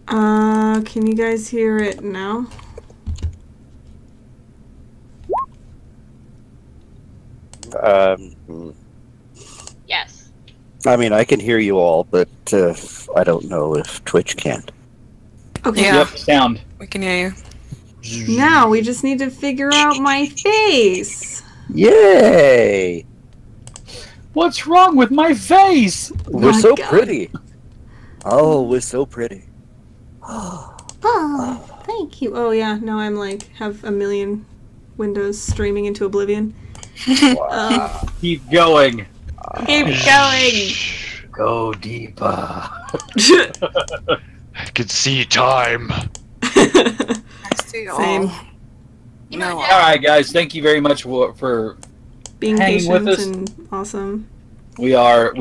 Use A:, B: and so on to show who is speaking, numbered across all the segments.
A: Can you guys hear it now?
B: Yes.
C: I mean, I can hear you all, but I don't know if Twitch can.
A: Okay.
D: Yeah.
E: Yep, sound.
D: We can hear you.
A: Now we just need to figure out my face.
C: Yay!
E: What's wrong with my face?
C: We're
A: my
C: so
A: God.
C: pretty. Oh, we're so pretty.
A: Oh, thank you. Oh yeah, now I'm like have a million windows streaming into oblivion.
E: Keep going.
A: Keep going.
E: Go deeper.
F: I can see time.
D: I see all.
A: Same.
D: No,
E: All right, guys. Thank you very much for
A: Being
E: hanging with
A: patient
E: us.
A: and awesome.
E: We are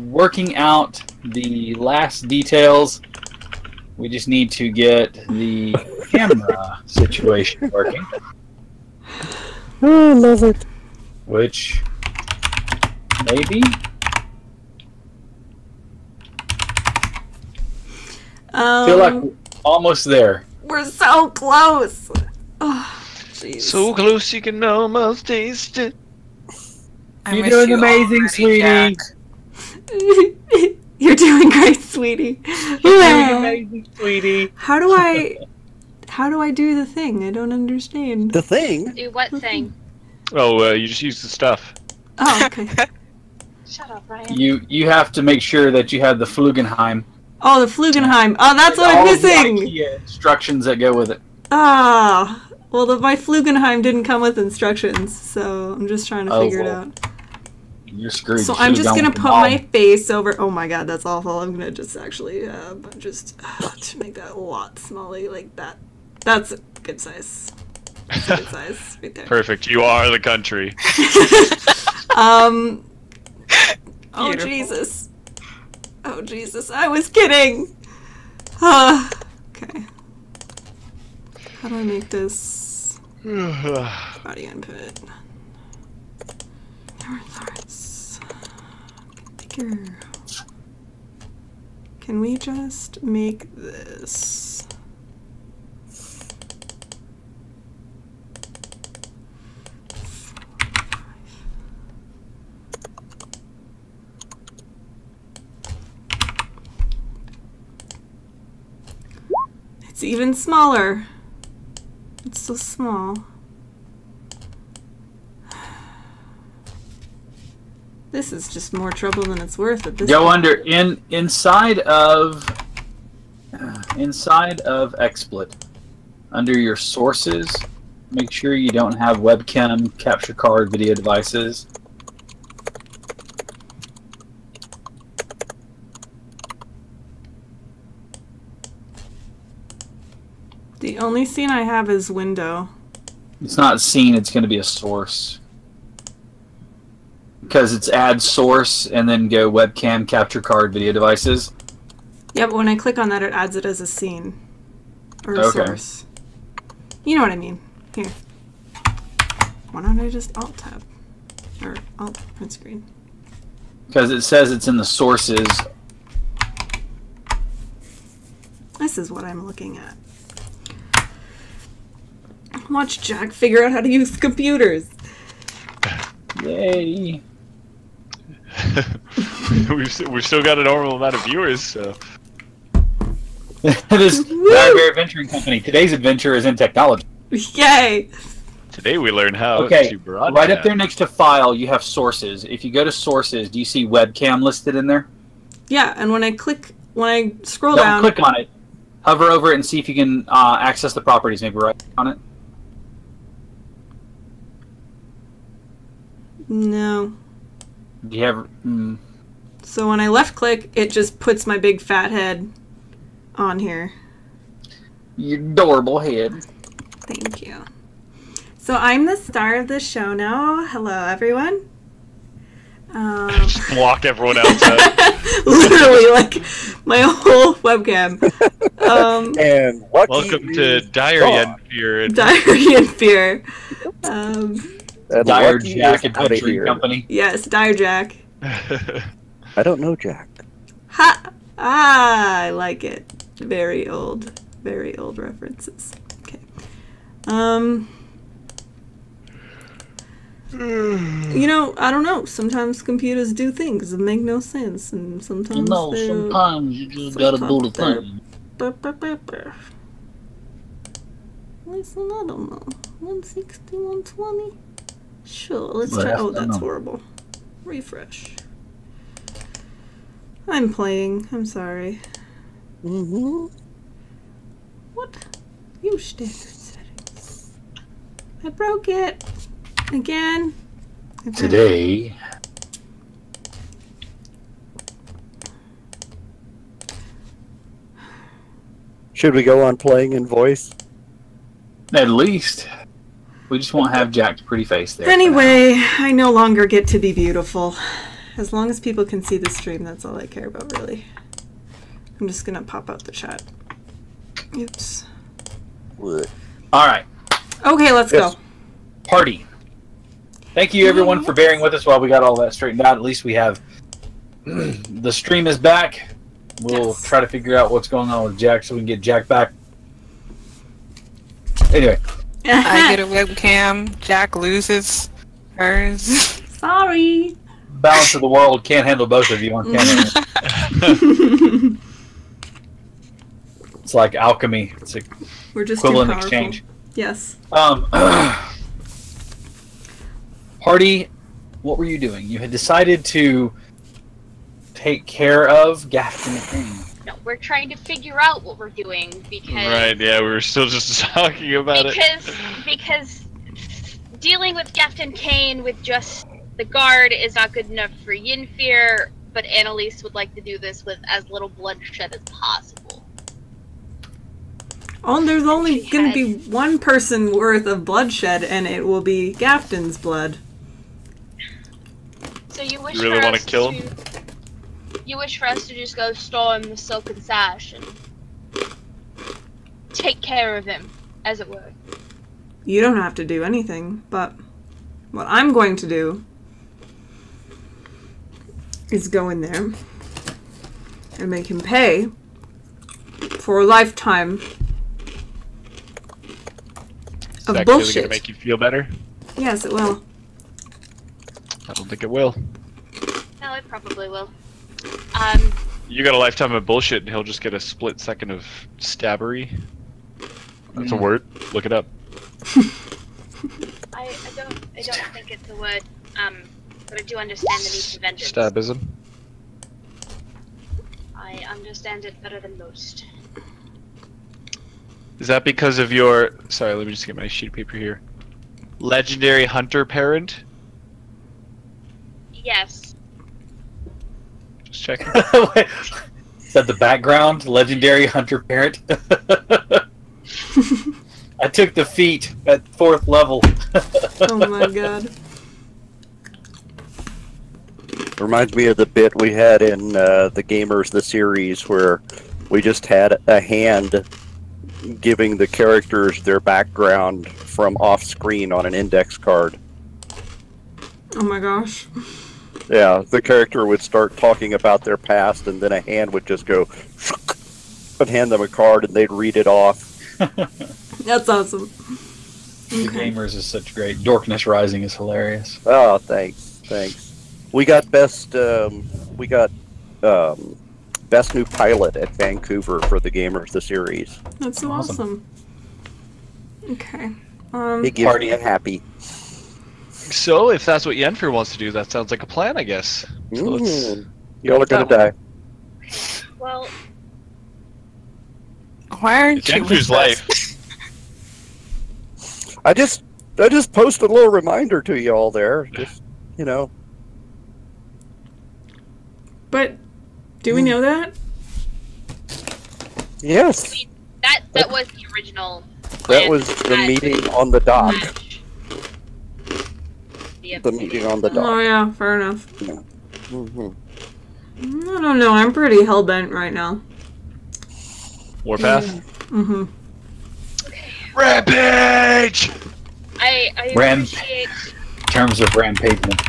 E: working out the last details. We just need to get the camera situation working,
C: Oh, I love it.
E: which maybe. Feel like we're almost there.
A: We're so close. Oh, jeez.
F: So close you can almost taste it.
D: I
E: You're
D: miss
E: doing
D: you
E: amazing,
D: already,
E: sweetie.
D: Jack.
A: You're doing great, sweetie.
E: You're doing amazing, sweetie.
A: How do I do the thing? I don't understand.
C: The thing.
B: Do what thing?
F: Oh, you just use the stuff.
A: Oh, okay.
B: Shut up, Ryan.
E: You have to make sure that you have the Flugenheim.
A: Oh, the Flugenheim. Oh, that's what I'm
E: All of the
A: missing.
E: IKEA instructions that go with it.
A: Ah, well, my Flugenheim didn't come with instructions, so I'm just trying to figure it
E: well,
A: out.
E: You're screwed.
A: So
E: You
A: I'm
E: should've
A: just
E: gone
A: gonna
E: with the
A: put
E: mom.
A: my face over. Oh my god, that's awful. I'm gonna just actually to make that a lot smaller, like that. That's a good size. That's a good size right there.
F: Perfect. You are the country.
A: Oh
D: Beautiful.
A: Jesus. Oh Jesus, I was kidding. Okay. How do I make this body input? Lawrence. Bigger. Can we just make this? It's even smaller. It's so small. This is just more trouble than it's worth at this
E: Go
A: point.
E: under inside of XSplit, under your sources. Make sure you don't have webcam, capture card, video devices.
A: The only scene I have is window.
E: It's not scene, it's going to be a source. Because it's add source and then go webcam, capture card, video devices.
A: Yeah, but when I click on that, it adds it as a scene. Or a
E: Okay.
A: source. You know what I mean. Here. Why don't I just Alt-Tab? Or Alt-Print Screen.
E: Because it says it's in the sources.
A: This is what I'm looking at. Watch Jack figure out how to use computers.
E: Yay.
F: we've still got a normal amount of viewers, so.
E: This Diary Adventuring Company. Today's adventure is in technology.
A: Yay!
F: Today we learn how
E: Okay,
F: to broadcast.
E: right up there next to file, you have sources. If you go to sources, do you see webcam listed in there?
A: Yeah, and when I scroll
E: Don't
A: down,
E: click on it. Hover over it and see if you can access the properties. Maybe right on it.
A: no.
E: Do you have?
A: So when I left click, it just puts my big fat head on here.
E: Your adorable head.
A: Thank you. So I'm the star of the show now. Hello, everyone.
F: Just block everyone else out.
A: Literally, like my whole webcam.
C: And lucky
F: Welcome to
C: you
F: Diary
C: saw.
F: and Fear.
A: Diary and Fear.
C: And
E: Dire
C: lucky
E: Jack
C: is outta
E: Adventuring
C: here.
E: Company.
A: Yes, Dire Jack.
C: I don't know Jack.
A: Ha! Ah, I like it. very old references. Okay. You know, I don't know. Sometimes computers do things that make no sense, and sometimes
E: sometimes you just gotta do the thing.
A: Listen, I don't know. 160, 120? Sure, let's
E: Well,
A: try.
E: that's
A: Oh, that's
E: no.
A: horrible. Refresh. I'm playing. I'm sorry.
C: Mm-hmm.
A: What? Use standard settings. I broke it. Again. Okay.
E: Today,
C: Should we go on playing in voice?
E: at least, we just won't have Jack's pretty face there.
A: Anyway, I no longer get to be beautiful. As long as people can see the stream, that's all I care about, really. I'm just gonna pop out the chat. Oops.
C: What?
E: All right,
A: Okay, let's
E: Yes.
A: go.
E: party. Thank you, everyone, for bearing with us while we got all that straightened out. At least we have the stream is back. We'll
A: Yes.
E: try to figure out what's going on with Jack so we can get Jack back. Anyway,
D: I get a webcam. Jack loses hers.
A: Sorry.
E: balance of the world can't handle both of you on camera. It's like alchemy. It's an
A: We're just too
E: equivalent
A: powerful.
E: exchange.
A: Yes.
E: Party, what were you doing? You had decided to take care of Gafton King.
B: No, we're trying to figure out what we're doing because
F: Right, yeah, we were still just talking about it.
B: because dealing with Captain Kane with just the guard is not good enough for Yinfir, but Annalise would like to do this with as little bloodshed as possible.
A: Oh, there's only
B: She
A: gonna
B: had-
A: be one person worth of bloodshed, and it will be Gafton's blood.
B: So you wish
F: You really
B: for
F: wanna
B: us
F: kill
B: to,
F: him?
B: You wish for us to just go storm the Silken Sash and take care of him, as it were.
A: You don't have to do anything, but what I'm going to do is go in there and make him pay for a lifetime
F: Is
A: of
F: that clearly
A: bullshit.
F: gonna make you feel better?
A: Yes, it will.
F: I don't think it will.
B: No, it probably will.
F: You got a lifetime of bullshit, and he'll just get a split second of stabbery. That's a word. Look it up.
B: I don't think it's a word, but I do understand the need for vengeance.
F: Stabism.
B: I understand it better than most.
F: Is that because of your... Sorry, let me just get my sheet of paper here. Legendary hunter parent?
B: Yes.
F: Just checking.
E: Is that the background? Legendary hunter parent? I took the feat at 4th level.
A: Oh my god.
C: Reminds me of the bit we had in the Gamers the series where we just had a hand giving the characters their background from off screen on an index card.
A: Oh my gosh.
C: Yeah, the character would start talking about their past and then a hand would just go and hand them a card and they'd read it off.
A: That's awesome.
E: The
A: Okay.
E: Gamers is such great. Darkness Rising is hilarious.
C: Oh, thanks. We got best best new pilot at Vancouver for the Gamers the series.
A: That's so
E: Awesome.
A: awesome. Okay.
C: It gives
E: Party.
C: me a happy.
F: So, if that's what Yenfir wants to do, that sounds like a plan, I guess. So let's...
C: Y'all are gonna die.
B: Well,
D: Why aren't you
F: Yenfir's
D: with us?
F: life.
C: I just posted a little reminder to y'all there. Just
A: But do we know that?
C: Yes.
B: that was the original.
C: That
B: plan
C: was
B: for
C: the
B: that
C: meeting on the dock.
B: match.
C: The meeting on the
A: Oh
C: dock.
A: yeah, fair enough.
C: Mhm.
A: I don't know. I'm pretty hell-bent right now.
F: Warpath.
A: Mm-hmm.
F: Rampage!
B: I appreciate
E: In terms of rampagement.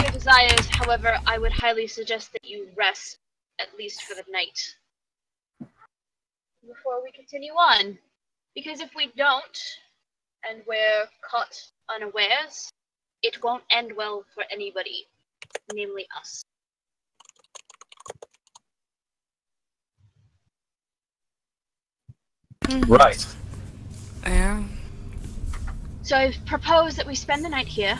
B: your desires. However, I would highly suggest that you rest at least for the night, before we continue on. Because if we don't, and we're caught unawares, it won't end well for anybody, namely us.
E: Right.
D: Yeah.
B: So I propose that we spend the night here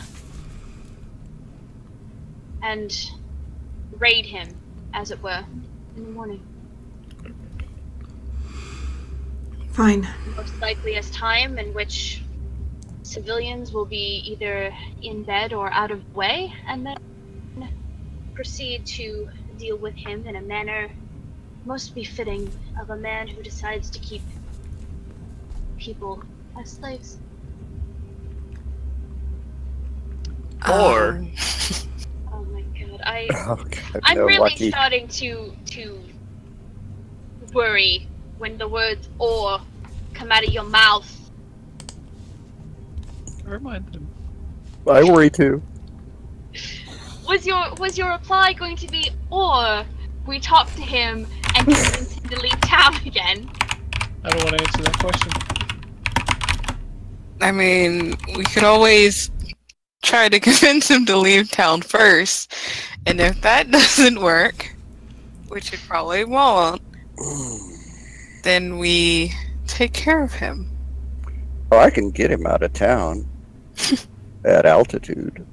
B: and raid him, as it were, in the morning.
A: Fine.
B: Most likely as time in which civilians will be either in bed or out of the way, and then proceed to deal with him in a manner most befitting of a man who decides to keep people as slaves.
F: Or-
D: Um,
B: Oh my god,
C: Okay,
B: I'm
C: no,
B: really
C: lucky.
B: starting to worry when the words "or" come out of your mouth.
F: Never mind.
C: I worry too.
B: Was your reply going to be "or" we talk to him and convince him to leave town again?
F: I don't want to answer that question.
D: I mean, we could always try to convince him to leave town first, and if that doesn't work, which it probably won't, then we take care of him.
C: Oh, I can get him out of town at altitude.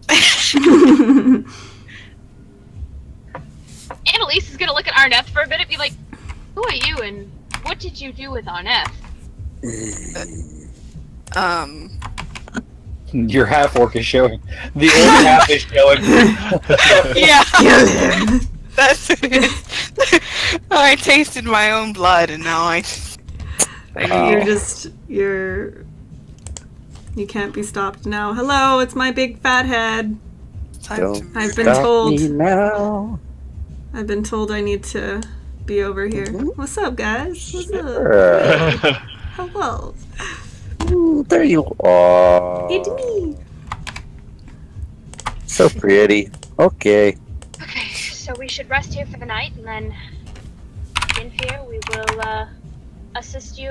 B: Annalise is gonna look at Arneth for a bit and be like, "Who are you, and what did you do with Arneth?"
E: Your half orc is showing. The other half is showing.
D: Yeah,
A: Kill him.
D: that's what it is. I tasted my own blood, and now I
A: You can't be stopped now. Hello, it's my big fat head.
D: time
C: Don't
D: to
A: I've been
C: stop
A: told.
C: me now.
A: I've been told I need to be over here. What's up, guys? What's up?
C: Sure.
A: Hello.
C: There you are.
A: It's me.
C: So pretty. Okay.
B: Okay, so we should rest here for the night, and then in here we will assist you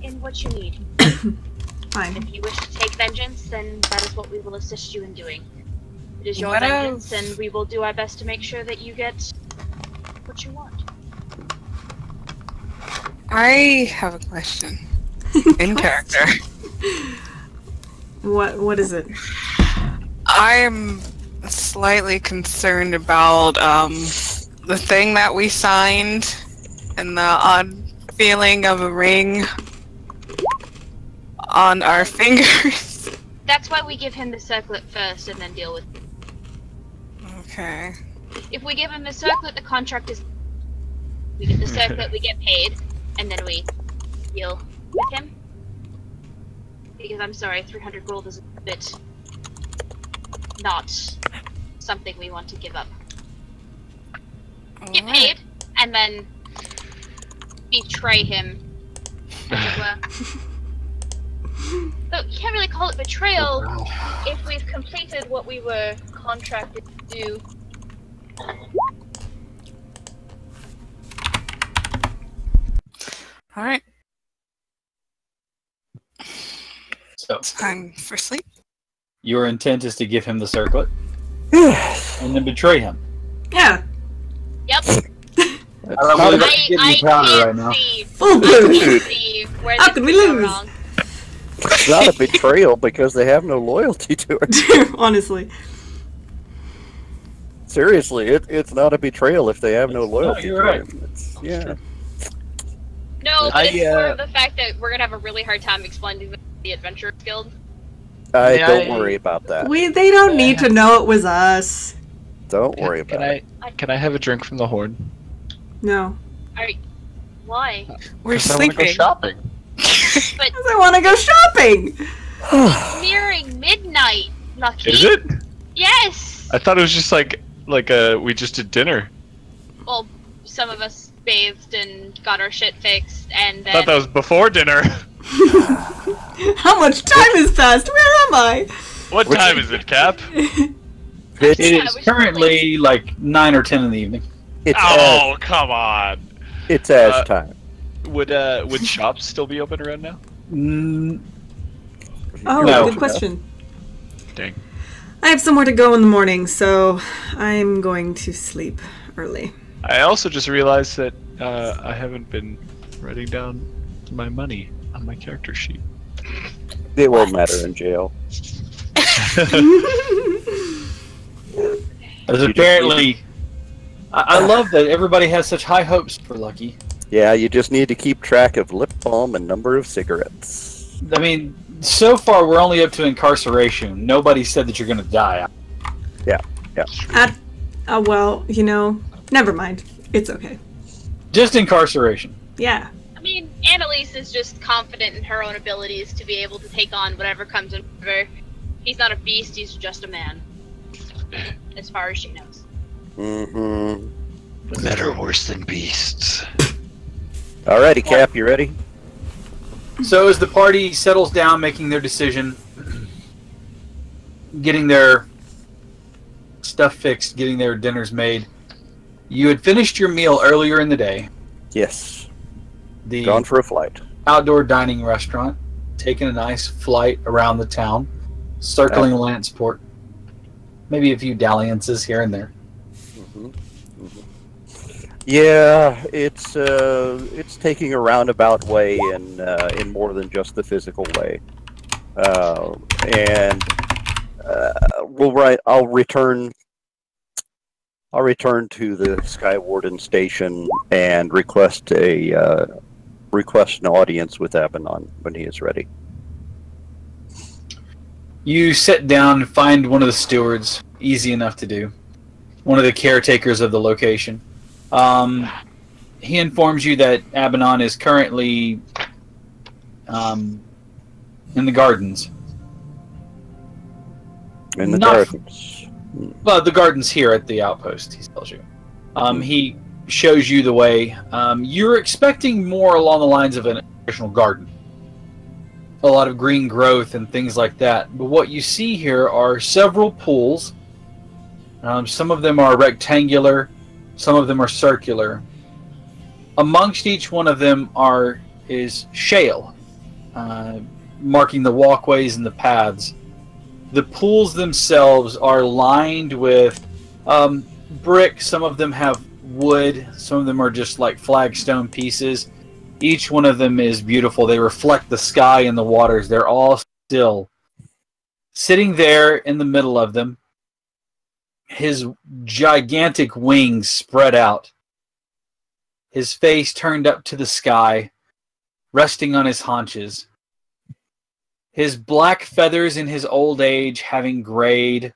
B: in what you need.
A: Fine.
B: If you wish to take vengeance, then that is what we will assist you in doing. It is your
D: What
B: vengeance,
D: else?
B: and we will do our best to make sure that you get what you want.
D: I have a question. In character.
A: What is it?
D: I'm slightly concerned about the thing that we signed and the odd feeling of a ring on our fingers.
B: That's why we give him the circlet first, and then deal with it.
D: Okay.
B: If we give him the circlet, the contract is... We get the circlet, we get paid, and then we deal with him. Because I'm sorry, 300 gold is a bit... not something we want to give up. Get
D: Alright.
B: paid, and then betray him, as it were. But you can't really call it betrayal if we've completed what we were contracted to do.
D: Alright.
E: So
D: Time for sleep.
E: your intent is to give him the circlet and then betray him.
A: Yeah.
B: Yep.
E: I don't know whether
B: I
E: getting powder right
B: can't
E: now.
B: see.
A: Full
B: I
A: blue.
B: can't see where
A: How
B: this
A: could we
B: could go
A: lose?
B: wrong.
C: It's not a betrayal because they have no loyalty to it.
A: Honestly.
C: Seriously, it's not a betrayal if they have no loyalty
E: you're
C: to
E: right.
C: him. It's, yeah.
B: No, but
F: I,
B: it's more of the fact that we're gonna have a really hard time explaining the Adventurers Guild.
C: Don't worry about that.
A: They don't need to know it was us.
C: Don't worry about it.
F: Can I have a drink from the Horde?
A: No.
B: Why?
D: We're
F: 'Cause I wanna go
D: sleeping.
F: shopping.
B: But
A: Because I want to go shopping.
B: it's nearing midnight, Lucky.
F: Is it?
B: Yes!
F: I thought it was just like we just did dinner.
B: Well, some of us bathed and got our shit fixed, and
F: I thought
B: then...
F: that was before dinner.
A: How much time has passed? Where am I?
F: What time is it, Cap?
E: It
B: Yeah,
E: is
B: we should
E: currently like 9 or 10 in the evening.
C: It's
F: Oh, come on.
C: it's Ash time.
F: Would shops still be open around now?
E: Mm,
A: Oh,
E: No.
A: good question.
F: Dang.
A: I have somewhere to go in the morning, so I'm going to sleep early.
F: I also just realized that I haven't been writing down my money on my character sheet.
C: It won't matter in jail.
E: As apparently, I love that everybody has such high hopes for Lucky.
C: Yeah, you just need to keep track of lip balm and number of cigarettes.
E: I mean, so far we're only up to incarceration. Nobody said that you're going to die.
A: Well, never mind. It's okay.
E: Just incarceration.
A: Yeah.
B: I mean, Annalise is just confident in her own abilities to be able to take on whatever comes in front of her. He's not a beast, he's just a man. As far as she knows.
C: Mm-hmm.
F: Men are worse than beasts.
C: Alrighty, Cap, you ready?
E: So as the party settles down, making their decision, getting their stuff fixed, getting their dinners made, you had finished your meal earlier in the day.
C: Yes.
E: The
C: Gone for a flight.
E: outdoor dining restaurant, taking a nice flight around the town, circling Lanceport. Maybe a few dalliances here and there.
C: Yeah, it's taking a roundabout way in more than just the physical way, and I'll return to the Sky Warden station and request an audience with Abaddon when he is ready.
E: You sit down and find one of the stewards, easy enough to do, one of the caretakers of the location. He informs you that Abaddon is currently in the gardens.
C: In the
E: Not-
C: gardens.
E: Well, the gardens here at the outpost, he tells you. He shows you the way. You're expecting more along the lines of an traditional garden. A lot of green growth and things like that. But what you see here are several pools. Some of them are rectangular, some of them are circular. Amongst each one of them is shale, marking the walkways and the paths. The pools themselves are lined with brick. Some of them have wood. Some of them are just like flagstone pieces. Each one of them is beautiful. They reflect the sky and the waters. They're all still. Sitting there in the middle of them, his gigantic wings spread out. His face turned up to the sky, resting on his haunches. His black feathers in his old age having grayed,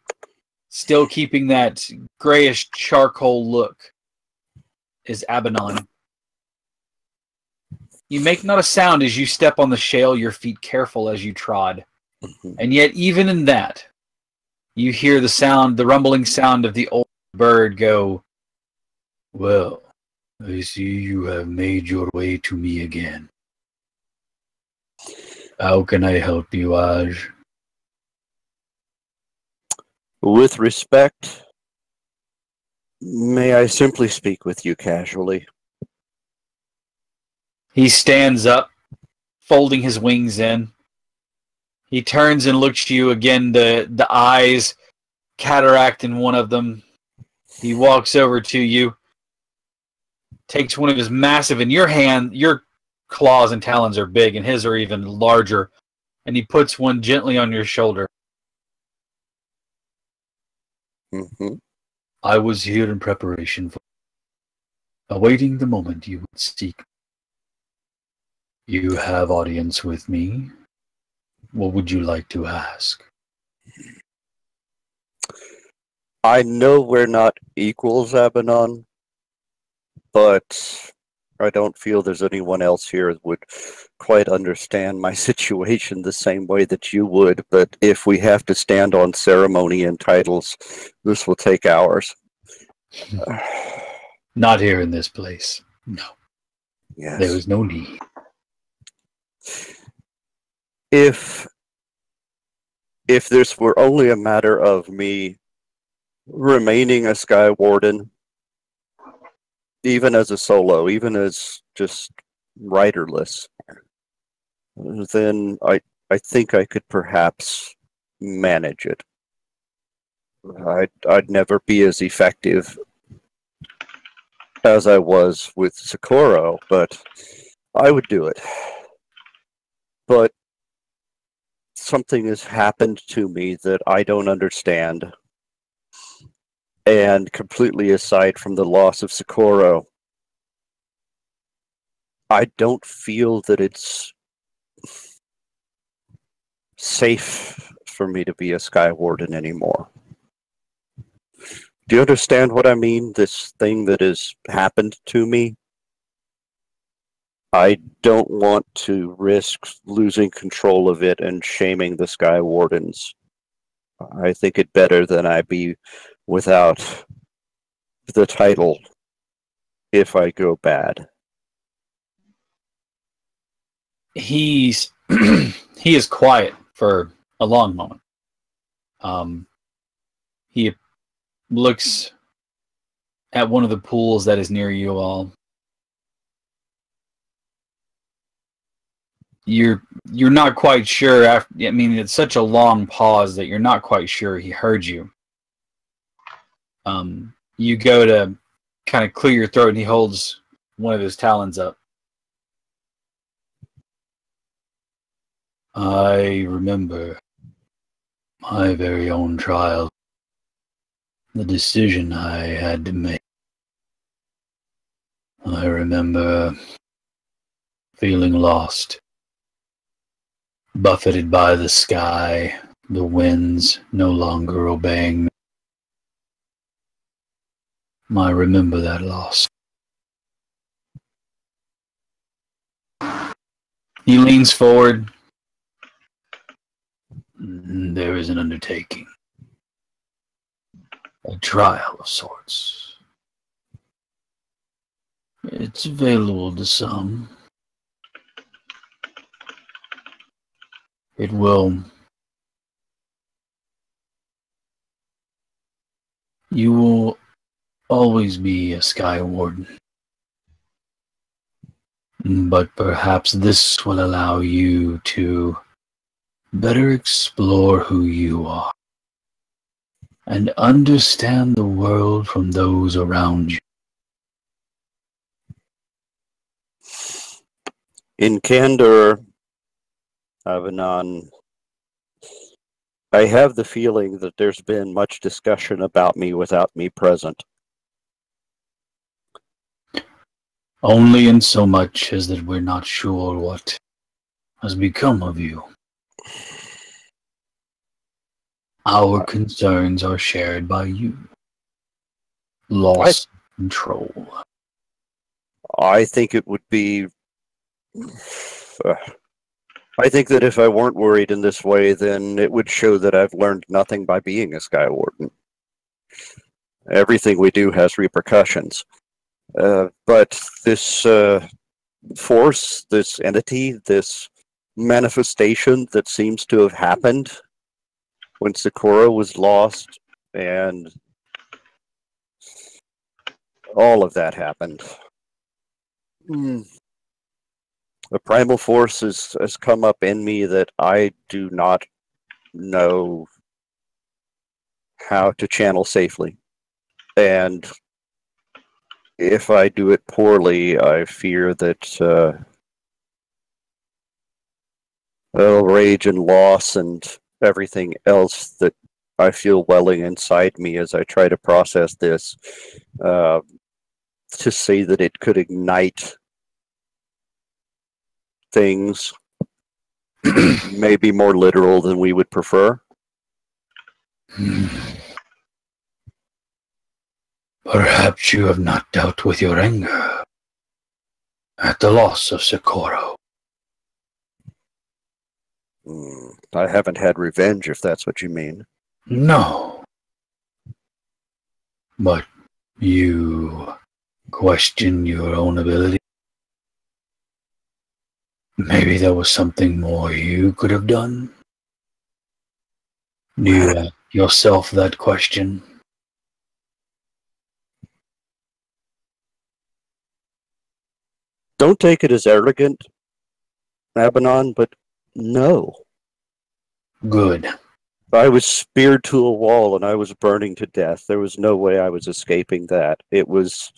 E: still keeping that grayish charcoal look, is Abaddon. You make not a sound as you step on the shale, your feet careful as you trod. And yet, even in that, you hear the rumbling sound of the old bird go, "Well, I see you have made your way to me again. How can I help you, Aj?"
C: With respect, may I simply speak with you casually?
E: He stands up, folding his wings in. He turns and looks at you again, the eyes cataract in one of them. He walks over to you, takes one of his massive, in your hand, your claws and talons are big, and his are even larger, and he puts one gently on your shoulder. I was here in preparation for awaiting the moment you would seek. You have audience with me. What would you like to ask?
C: I know we're not equals, Abaddon, but I don't feel there's anyone else here that would quite understand my situation the same way that you would. But if we have to stand on ceremony and titles, this will take hours.
E: Not here in this place. No.
C: Yes.
E: There is no need.
C: If this were only a matter of me remaining a Sky Warden even as a solo, even as just riderless, then I think I could perhaps manage it. I'd never be as effective as I was with Socorro, but I would do it. But something has happened to me that I don't understand. And completely aside from the loss of Socorro, I don't feel that it's safe for me to be a Sky Warden anymore. Do you understand what I mean? This thing that has happened to me? I don't want to risk losing control of it and shaming the Sky Wardens. I think it better than I be without the title if I go bad.
E: He is quiet for a long moment. He looks at one of the pools that is near you all. You're not quite sure. I mean, it's such a long pause that you're not quite sure he heard you. You go to kind of clear your throat, and he holds one of his talons up. I remember my very own trial, the decision I had to make. I remember feeling lost, buffeted by the sky, the winds no longer obeying me. I remember that loss. He leans forward. There is an undertaking. A trial of sorts. It's available to some. It will. You will always be a Sky Warden. But perhaps this will allow you to better explore who you are and understand the world from those around you.
C: In candor, Avanon, I have the feeling that there's been much discussion about me without me present.
E: Only in so much as that we're not sure what has become of you. Our concerns are shared by you. Loss of control.
C: I think it would be... I think that if I weren't worried in this way, then it would show that I've learned nothing by being a Sky Warden. Everything we do has repercussions. But this force, this entity, this manifestation that seems to have happened when Socorro was lost, and all of that happened. The primal force has come up in me that I do not know how to channel safely. And if I do it poorly, I fear that rage and loss and everything else that I feel welling inside me as I try to process this, to say that it could ignite things may be more literal than we would prefer.
E: Perhaps you have not dealt with your anger at the loss of Socorro.
C: I haven't had revenge, if that's what you mean.
E: No. But you question your own ability. Maybe there was something more you could have done. Do you ask yourself that question?
C: Don't take it as arrogant, Abaddon, but no.
E: Good.
C: I was speared to a wall and I was burning to death. There was no way I was escaping that. It was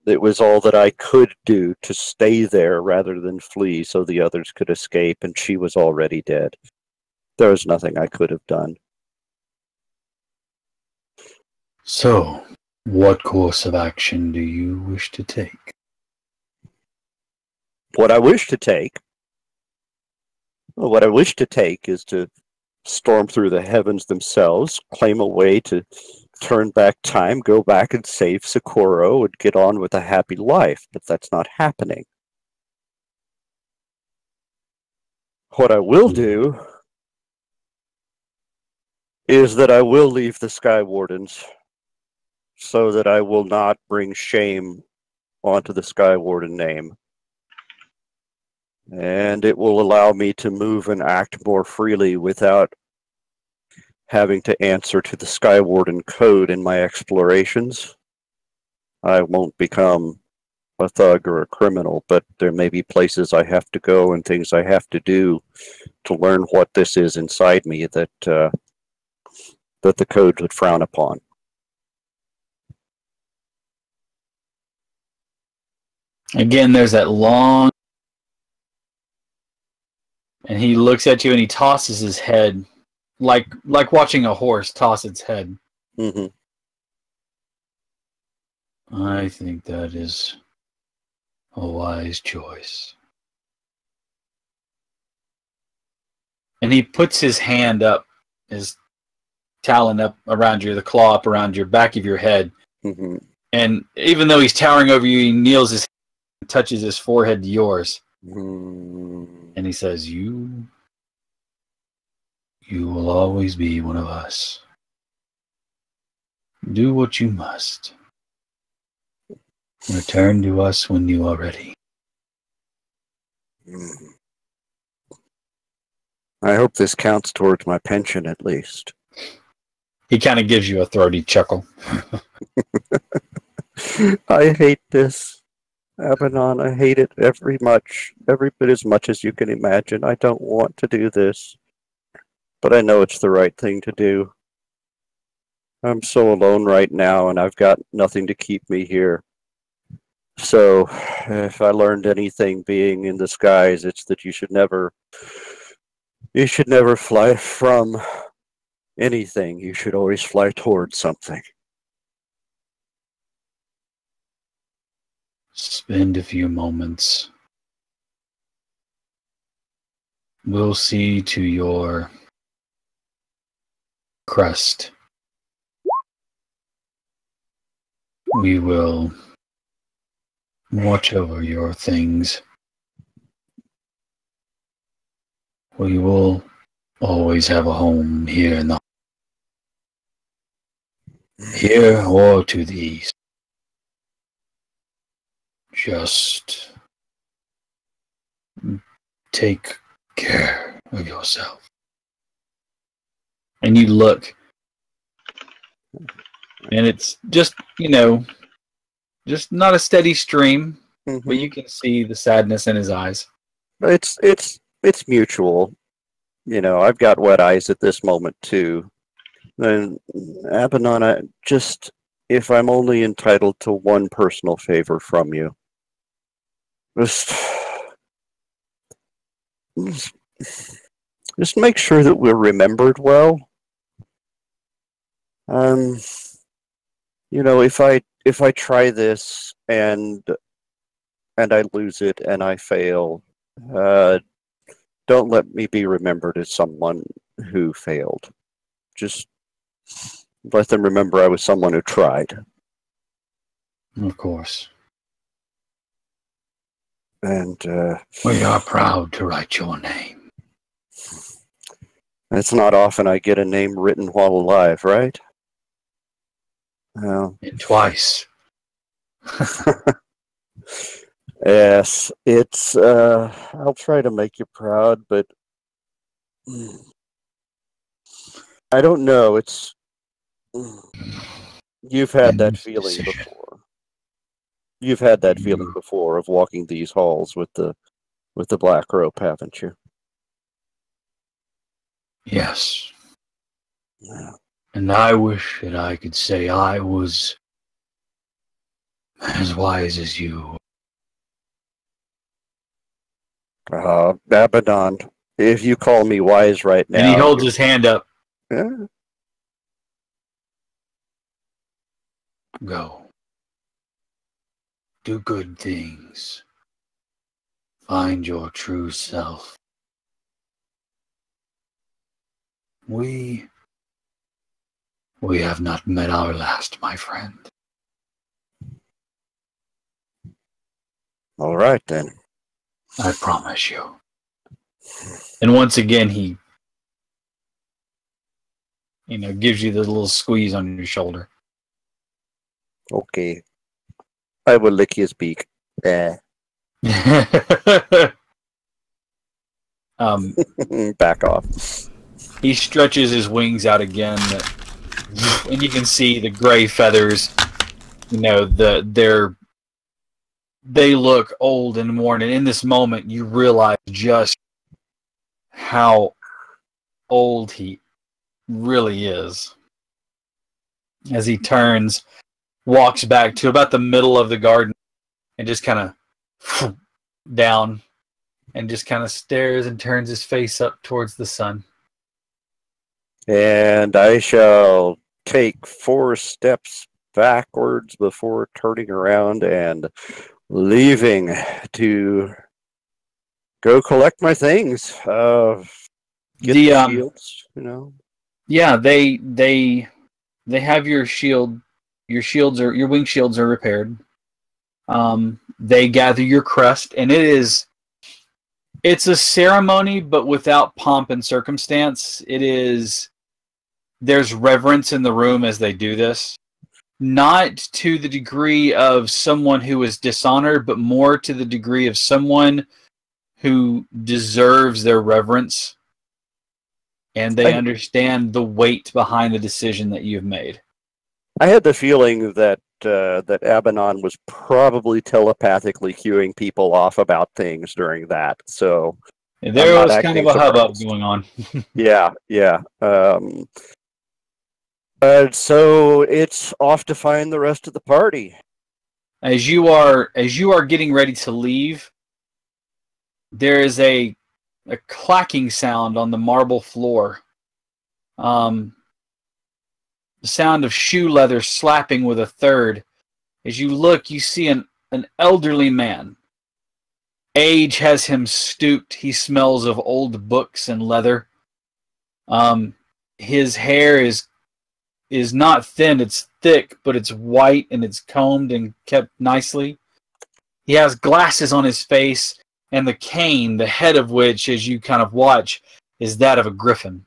C: all that I could do to stay there rather than flee so the others could escape, and she was already dead. There was nothing I could have done.
E: So, what course of action do you wish to take?
C: What I wish to take is to storm through the heavens themselves, claim a way to turn back time, go back and save Socorro, and get on with a happy life, but that's not happening. What I will do is that I will leave the Sky Wardens so that I will not bring shame onto the Sky Warden name. And it will allow me to move and act more freely without having to answer to the Sky Warden code in my explorations. I won't become a thug or a criminal, but there may be places I have to go and things I have to do to learn what this is inside me that the code would frown upon.
E: Again, there's that long... And he looks at you and he tosses his head, like watching a horse toss its head.
C: Mm-hmm.
E: I think that is a wise choice. And he puts his hand up, his talon up around you, the claw up around your back of your head.
C: Mm-hmm.
E: And even though he's towering over you, he kneels his hand and touches his forehead to yours.
C: Mm-hmm.
E: And he says, You will always be one of us. Do what you must. Return to us when you are ready.
C: I hope this counts towards my pension at least.
E: He kind of gives you a throaty chuckle.
C: I hate this, Abaddon. I hate it every bit as much as you can imagine. I don't want to do this, but I know it's the right thing to do. I'm so alone right now, and I've got nothing to keep me here. So, if I learned anything being in the skies, it's that you should never fly from anything. You should always fly towards something.
E: Spend a few moments. We'll see to your crest. We will watch over your things. We will always have a home here in the here or to the east. Just take care of yourself. And you look, and it's just, just not a steady stream,
C: Mm-hmm.
E: but you can see the sadness in his eyes.
C: It's mutual. I've got wet eyes at this moment too. And Abaddon, if I'm only entitled to one personal favor from you, just make sure that we're remembered well. If I try this and I lose it and I fail, don't let me be remembered as someone who failed. Just let them remember I was someone who tried.
E: Of course.
C: And
E: we are proud to write your name.
C: It's not often I get a name written while alive, right? Well,
E: and twice.
C: Yes, it's I'll try to make you proud, but I don't know. You've had that feeling before. You've had that feeling before of walking these halls with the black rope, haven't you?
E: Yes.
C: Yeah.
E: And I wish that I could say I was as wise as you.
C: Abaddon, if you call me wise right now...
E: And he holds his hand up.
C: Yeah.
E: Go. Do good things. Find your true self. We have not met our last, my friend.
C: All right, then.
E: I promise you. And once again, he, gives you the little squeeze on your shoulder.
C: Okay. I will lick his beak. Back off.
E: He stretches his wings out again, and you can see the gray feathers. They look old and worn, and in this moment, you realize just how old he really is. As he turns, walks back to about the middle of the garden, and just kind of down, and just kind of stares and turns his face up towards the sun.
C: And I shall take 4 steps backwards before turning around and leaving to go collect my things. Get the shields,
E: Yeah, they have your shield. Your wing shields are repaired. They gather your crest, and it's a ceremony, but without pomp and circumstance. There's reverence in the room as they do this. Not to the degree of someone who is dishonored, but more to the degree of someone who deserves their reverence. And they understand the weight behind the decision that you've made.
C: I had the feeling that Abaddon was probably telepathically cueing people off about things during that. So
E: there was kind of a hubbub going on.
C: Yeah. So it's off to find the rest of the party.
E: As you are getting ready to leave, there is a clacking sound on the marble floor. The sound of shoe leather slapping with a third. As you look, you see an elderly man. Age has him stooped. He smells of old books and leather. His hair is not thin, it's thick, but it's white and it's combed and kept nicely. He has glasses on his face, and the cane, the head of which, as you kind of watch, is that of a griffin.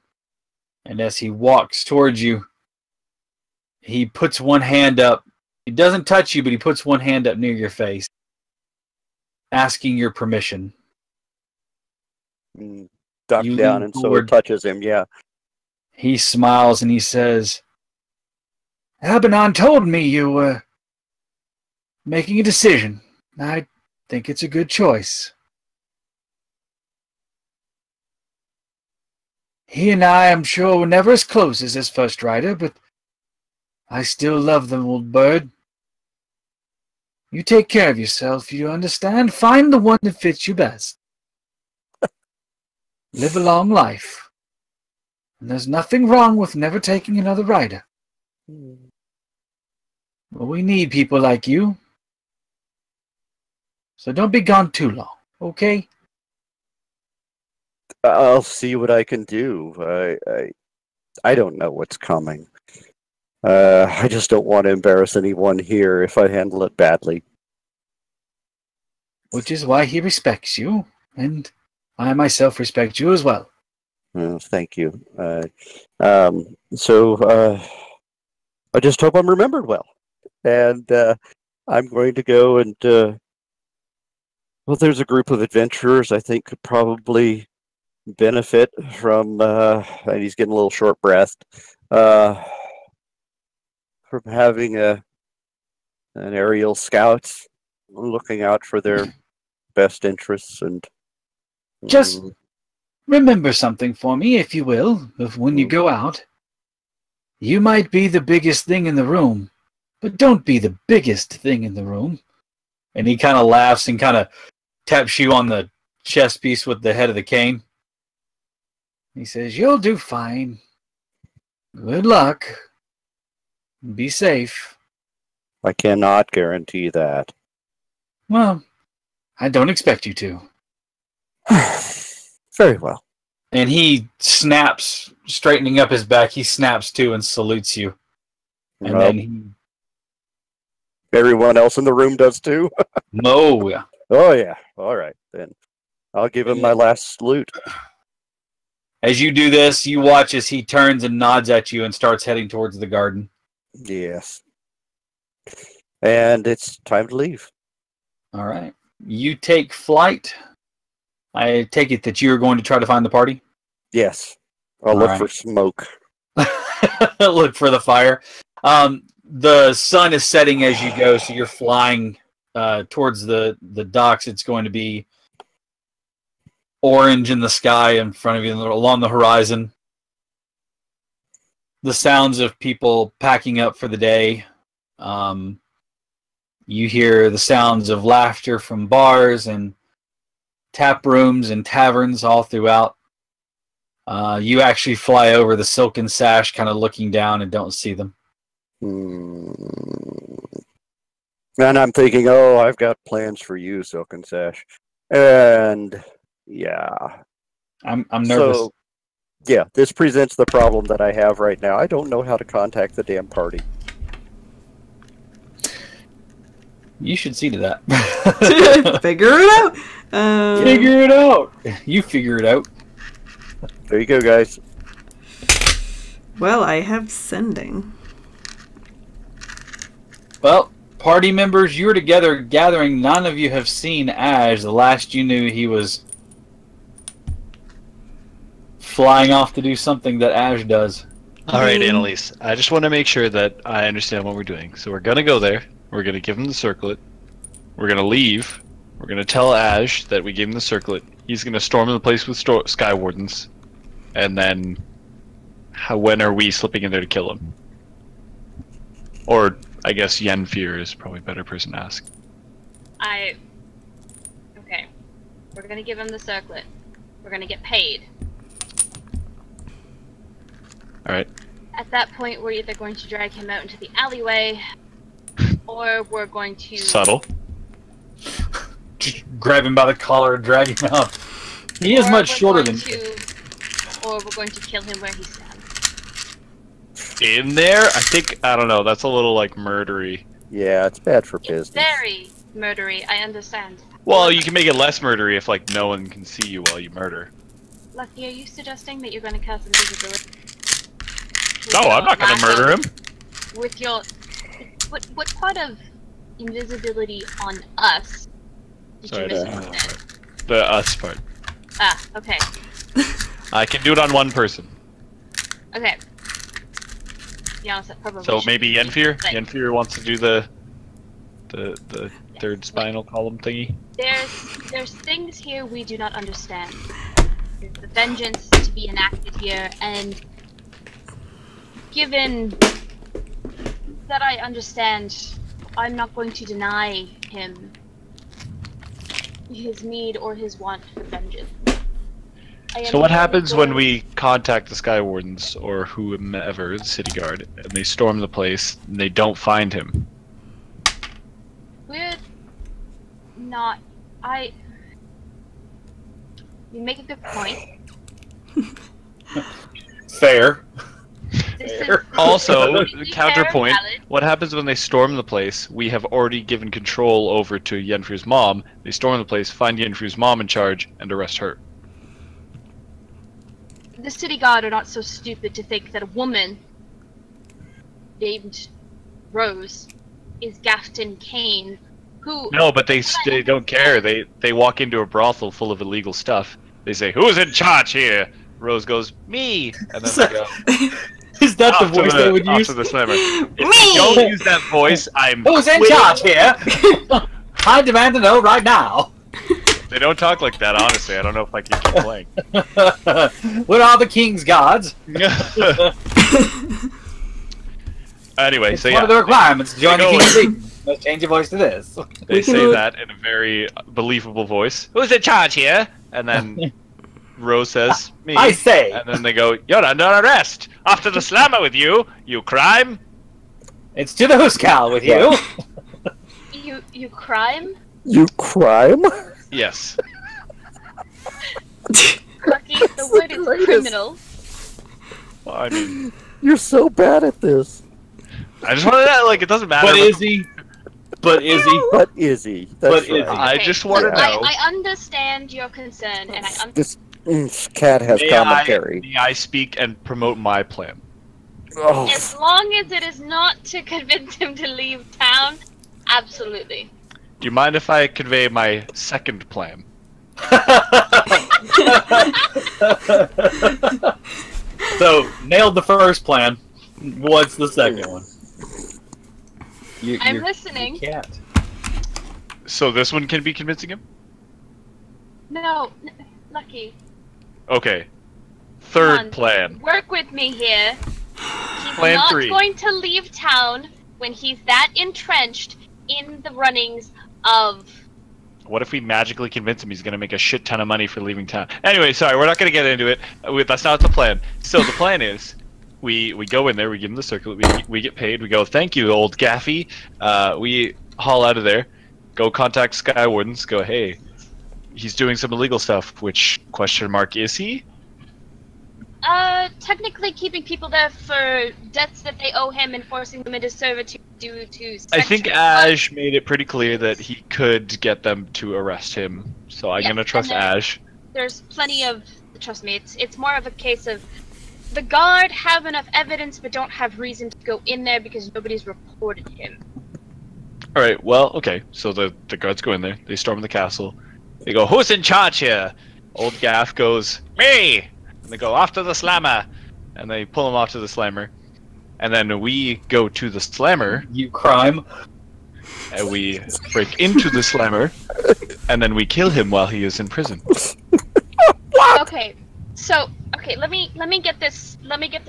E: And as he walks towards you, he puts one hand up. He doesn't touch you, but he puts one hand up near your face, asking your permission.
C: Duck down, and so it touches him, yeah.
E: He smiles and he says, Abaddon told me you were making a decision. I think it's a good choice. He and I'm sure, were never as close as his first rider, but I still love the old bird. You take care of yourself, you understand? Find the one that fits you best. Live a long life. And there's nothing wrong with never taking another rider. Well, we need people like you. So don't be gone too long, okay?
C: I'll see what I can do. I don't know what's coming. I just don't want to embarrass anyone here if I handle it badly.
E: Which is why he respects you, and I myself respect you as well.
C: Thank you. So I just hope I'm remembered well. And I'm going to go and... well, there's a group of adventurers I think could probably benefit from... and he's getting a little short-breathed. From having an aerial scout looking out for their best interests and
E: Just remember something for me, if you will, of when you go out. You might be the biggest thing in the room, but don't be the biggest thing in the room. And he kind of laughs and kind of taps you on the chest piece with the head of the cane. He says, "You'll do fine. Good luck. Be safe."
C: I cannot guarantee that.
E: Well, I don't expect you to.
C: Very well.
E: And he snaps, straightening up his back, he snaps to and salutes you. And
C: Well,
E: then he...
C: everyone else in the room does too?
E: Mo.
C: Oh, yeah. All right, then. I'll give him my last salute.
E: As you do this, you watch as he turns and nods at you and starts heading towards the garden.
C: Yes. And it's time to leave.
E: All right. You take flight. I take it that you're going to try to find the party?
C: Yes. I'll
E: All
C: look
E: right.
C: for smoke.
E: Look for the fire. The sun is setting as you go, so you're flying towards the docks. It's going to be orange in the sky in front of you along the horizon. The sounds of people packing up for the day. You hear the sounds of laughter from bars and tap rooms and taverns all throughout. You actually fly over the Silken Sash, kind of looking down, and don't see them.
C: And I'm thinking, oh, I've got plans for you, Silken Sash. And yeah.
E: I'm nervous.
C: So, yeah, this presents the problem that I have right now. I don't know how to contact the damn party.
E: You should see to that.
A: Figure it out.
E: Figure it out. You figure it out.
C: There you go, guys.
A: Well, I have sending.
E: Well, party members, you're together gathering. None of you have seen Ash. The last you knew, he was flying off to do something that Ash does.
F: All right, Annalise. I just want to make sure that I understand what we're doing. So we're gonna go there. We're gonna give him the circlet. We're gonna leave. We're gonna tell Ash that we gave him the circlet. He's gonna storm the place with Sky Wardens, and then, when are we slipping in there to kill him? Or I guess Yenfear is probably a better person to ask.
B: Okay. We're gonna give him the circlet. We're gonna get paid.
F: All right.
B: At that point, we're either going to drag him out into the alleyway, or we're going to...
F: Subtle.
E: Just grab him by the collar and drag him out. He is much shorter than you.
B: Or we're going to kill him where he stands.
F: In there? I don't know. That's a little like murdery.
C: Yeah, it's bad for
B: It's
C: business.
B: very murdery, I understand.
F: Well, you can make it less murdery if like no one can see you while you murder.
B: Lucky, are you suggesting that you're going to cast invisibility?
F: No, I'm not gonna murder him.
B: With your... What part of invisibility on us did
F: Sorry,
B: you misunderstand?
F: the us part.
B: Ah, okay.
F: I can do it on one person.
B: Okay. To be honest, that probably
F: So
B: should
F: maybe
B: be
F: Yenfear?
B: like,
F: Yenfear wants to do the third spinal column thingy.
B: There's things here we do not understand. There's the vengeance to be enacted here, and given that I understand, I'm not going to deny him his need or his want for vengeance.
F: So what happens when we contact the Sky Wardens or whomever, the city guard, and they storm the place and they don't find him?
B: We're not... You make a good point.
E: Fair.
B: This is
F: Also,
B: to be
F: counterpoint,
B: fair, valid.
F: what happens when they storm the place? We have already given control over to Yenfear's mom. They storm the place, find Yenfear's mom in charge, and arrest her.
B: The city guard are not so stupid to think that a woman named Rose is Gafton Kane, who...
F: No, but they don't care. They walk into a brothel full of illegal stuff. They say, "Who's in charge here?" Rose goes, "Me," and then they go.
E: Is that the
F: Off to
E: voice they would
F: off
E: use?
F: to the slammer. If you don't use that voice, I'm
E: Who's in
F: quitting.
E: charge here? I demand to know right now.
F: They don't talk like that, honestly. I don't know if I can keep playing.
E: What are the king's gods?
F: Anyway,
E: It's
F: so
E: one
F: yeah,
E: of the requirements to join the
F: They go-
E: king's league. Let's change your voice to this.
F: they
A: We can
F: say
A: move-
F: that in a very believable voice. Who's in charge here? And then Rose says, me.
E: I say.
F: And then they go, you're under arrest. Off to the slammer with you, you crime.
E: It's to the Huscal with you.
B: You crime?
C: You crime?
F: Yes.
B: Lucky, the word is
C: Greatest.
B: criminal.
F: Well, I mean,
C: You're so bad at this.
F: I just wanted to, like, it doesn't matter.
E: But is he? But is he?
C: But is he? That's
E: But is
C: right.
F: I
B: Okay,
F: just want to
B: look,
F: know.
B: I understand your concern, and I
C: This cat has commentary.
F: May I speak and promote my plan?
C: Oh,
B: as long as it is not to convince him to leave town, absolutely.
F: Do you mind if I convey my second plan?
E: So, nailed the first plan. What's the second one?
B: I'm listening.
E: You can't.
F: So this one can be convincing him?
B: No, Lucky,
F: Okay.
B: Come
F: Third
B: on.
F: plan.
B: work with me here. He's
F: Plan
B: not
F: 3.
B: going to leave town when he's that entrenched in the runnings of.
F: What if we magically convince him he's going to make a shit ton of money for leaving town? Anyway, sorry, we're not going to get into it. That's not the plan. So the plan is, we go in there, we give him the circlet, we get paid, we go, thank you, old Gaffy. We haul out of there, go contact Sky Wardens, go, hey, he's doing some illegal stuff, which, question mark, is he?
B: Technically keeping people there for debts that they owe him and forcing them into servitude due to
F: I think
B: sexual-
F: Ash made it pretty clear that he could get them to arrest him, so I'm
B: Yeah,
F: going to trust
B: and then-
F: Ash.
B: There's plenty of, trust me, it's more of a case of the guard have enough evidence but don't have reason to go in there because nobody's reported him.
F: Alright, well, okay, so the guards go in there, they storm the castle, they go, who's in charge here? Old Gaff goes, me! And they go, off to the slammer! And they pull him off to the slammer. And then we go to the slammer,
E: You crime.
F: and we break into the slammer, and then we kill him while he is in prison.
B: Okay, so let me get this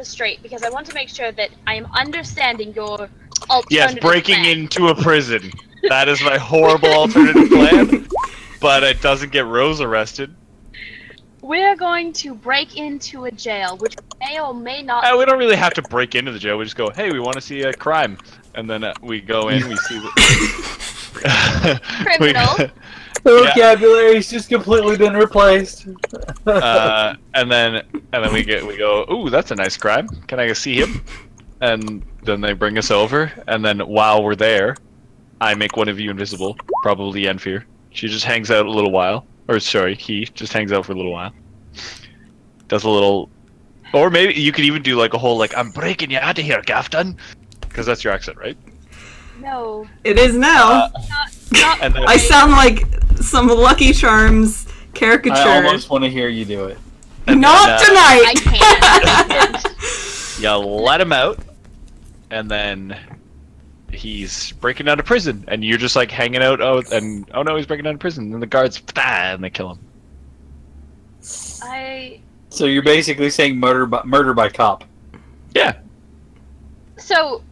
B: straight because I want to make sure that I am understanding your alternative
F: Yes, breaking
B: plan.
F: into a prison. That is my horrible alternative plan, but it doesn't get Rose arrested.
B: We're going to break into a jail, which may or may not.
F: We don't really have to break into the jail. We just go, hey, we want to see a crime, and then we go in. We see the
B: Criminal.
E: Vocabulary's just completely been replaced.
F: and then we go. Ooh, that's a nice crime. Can I go see him? And then they bring us over, and then while we're there, I make one of you invisible, probably Yenfear. She just hangs out a little while. Or sorry, he just hangs out for a little while. Does a little, or maybe you could even do like a whole like I'm breaking you out of here, Gafton, because that's your accent, right?
B: No,
A: It is now.
B: not
F: And then
A: I sound like some Lucky Charms caricature.
E: I almost want to hear you do it.
A: Not
F: then,
A: tonight.
B: I can't.
F: you let him out, and then he's breaking out of prison, and you're just like hanging out. Oh no, he's breaking out of prison. And the guards, and they kill him.
E: So you're basically saying murder by cop.
F: Yeah.
B: So,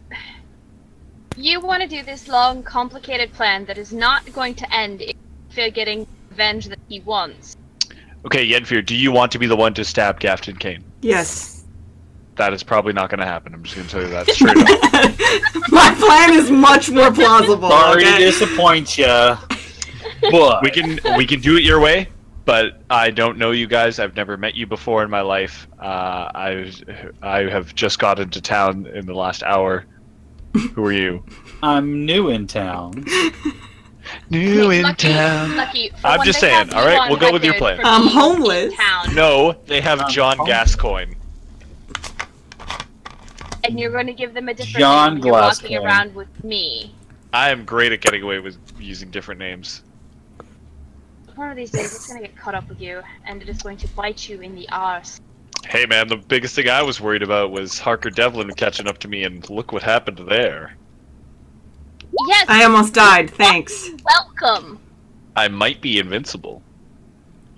B: you want to do this long, complicated plan that is not going to end if you're getting revenge that he wants.
F: Okay, Yenfear, do you want to be the one to stab Gafton Kane?
A: Yes.
F: That is probably not going to happen. I'm just going to tell you that straight up.
A: My plan is much more plausible.
E: Sorry to
A: Okay?
E: disappoint ya, but
F: We can do it your way, but I don't know you guys. I've never met you before in my life. I have just got into town in the last hour. Who are you?
E: I'm new in town.
F: New in
B: Lucky,
F: town.
B: Lucky, for
F: I'm
B: one,
F: just
B: they
F: saying,
B: have
F: all right,
B: you on
F: we'll go with your
B: record
F: plan.
B: for
A: I'm
B: being
A: homeless.
B: in town,
F: No, they have John Gascoigne.
B: and you're going to give them a different
E: John
B: name when you're walking
E: Glasscoin.
B: around with me.
F: I am great at getting away with using different names.
B: One of these days, it's going to get caught up with you, and it is going to bite you in the arse.
F: Hey man, the biggest thing I was worried about was Harker Devlin catching up to me, and look what happened there.
B: Yes,
A: I almost died. Thanks.
B: Welcome.
F: I might be invincible.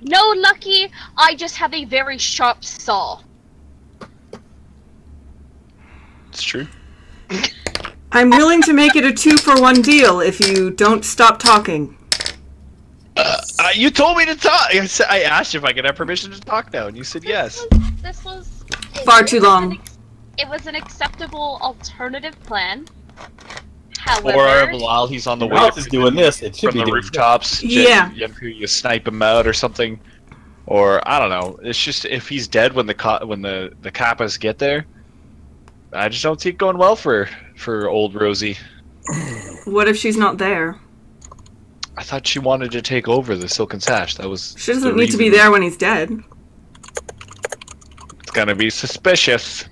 B: No, Lucky. I just have a very sharp saw.
F: It's true.
A: I'm willing to make it a 2-for-1 deal if you don't stop talking.
F: You told me to talk. I asked you if I could have permission to talk now, and you said yes.
B: This was
A: Far too long.
B: It was an acceptable alternative plan. However,
F: Or while he's on the way
E: Ralph is doing this. It should
F: from
E: be
F: the
E: doing
F: rooftops,
A: Yeah.
F: you snipe him out or something, or I don't know. It's just if he's dead when the Kappas get there, I just don't see it going well for old Rosie.
A: What if she's not there?
F: I thought she wanted to take over the Silken Sash. That was.
A: She doesn't
F: the
A: need to be
F: reason.
A: there when he's dead.
F: It's gonna be suspicious.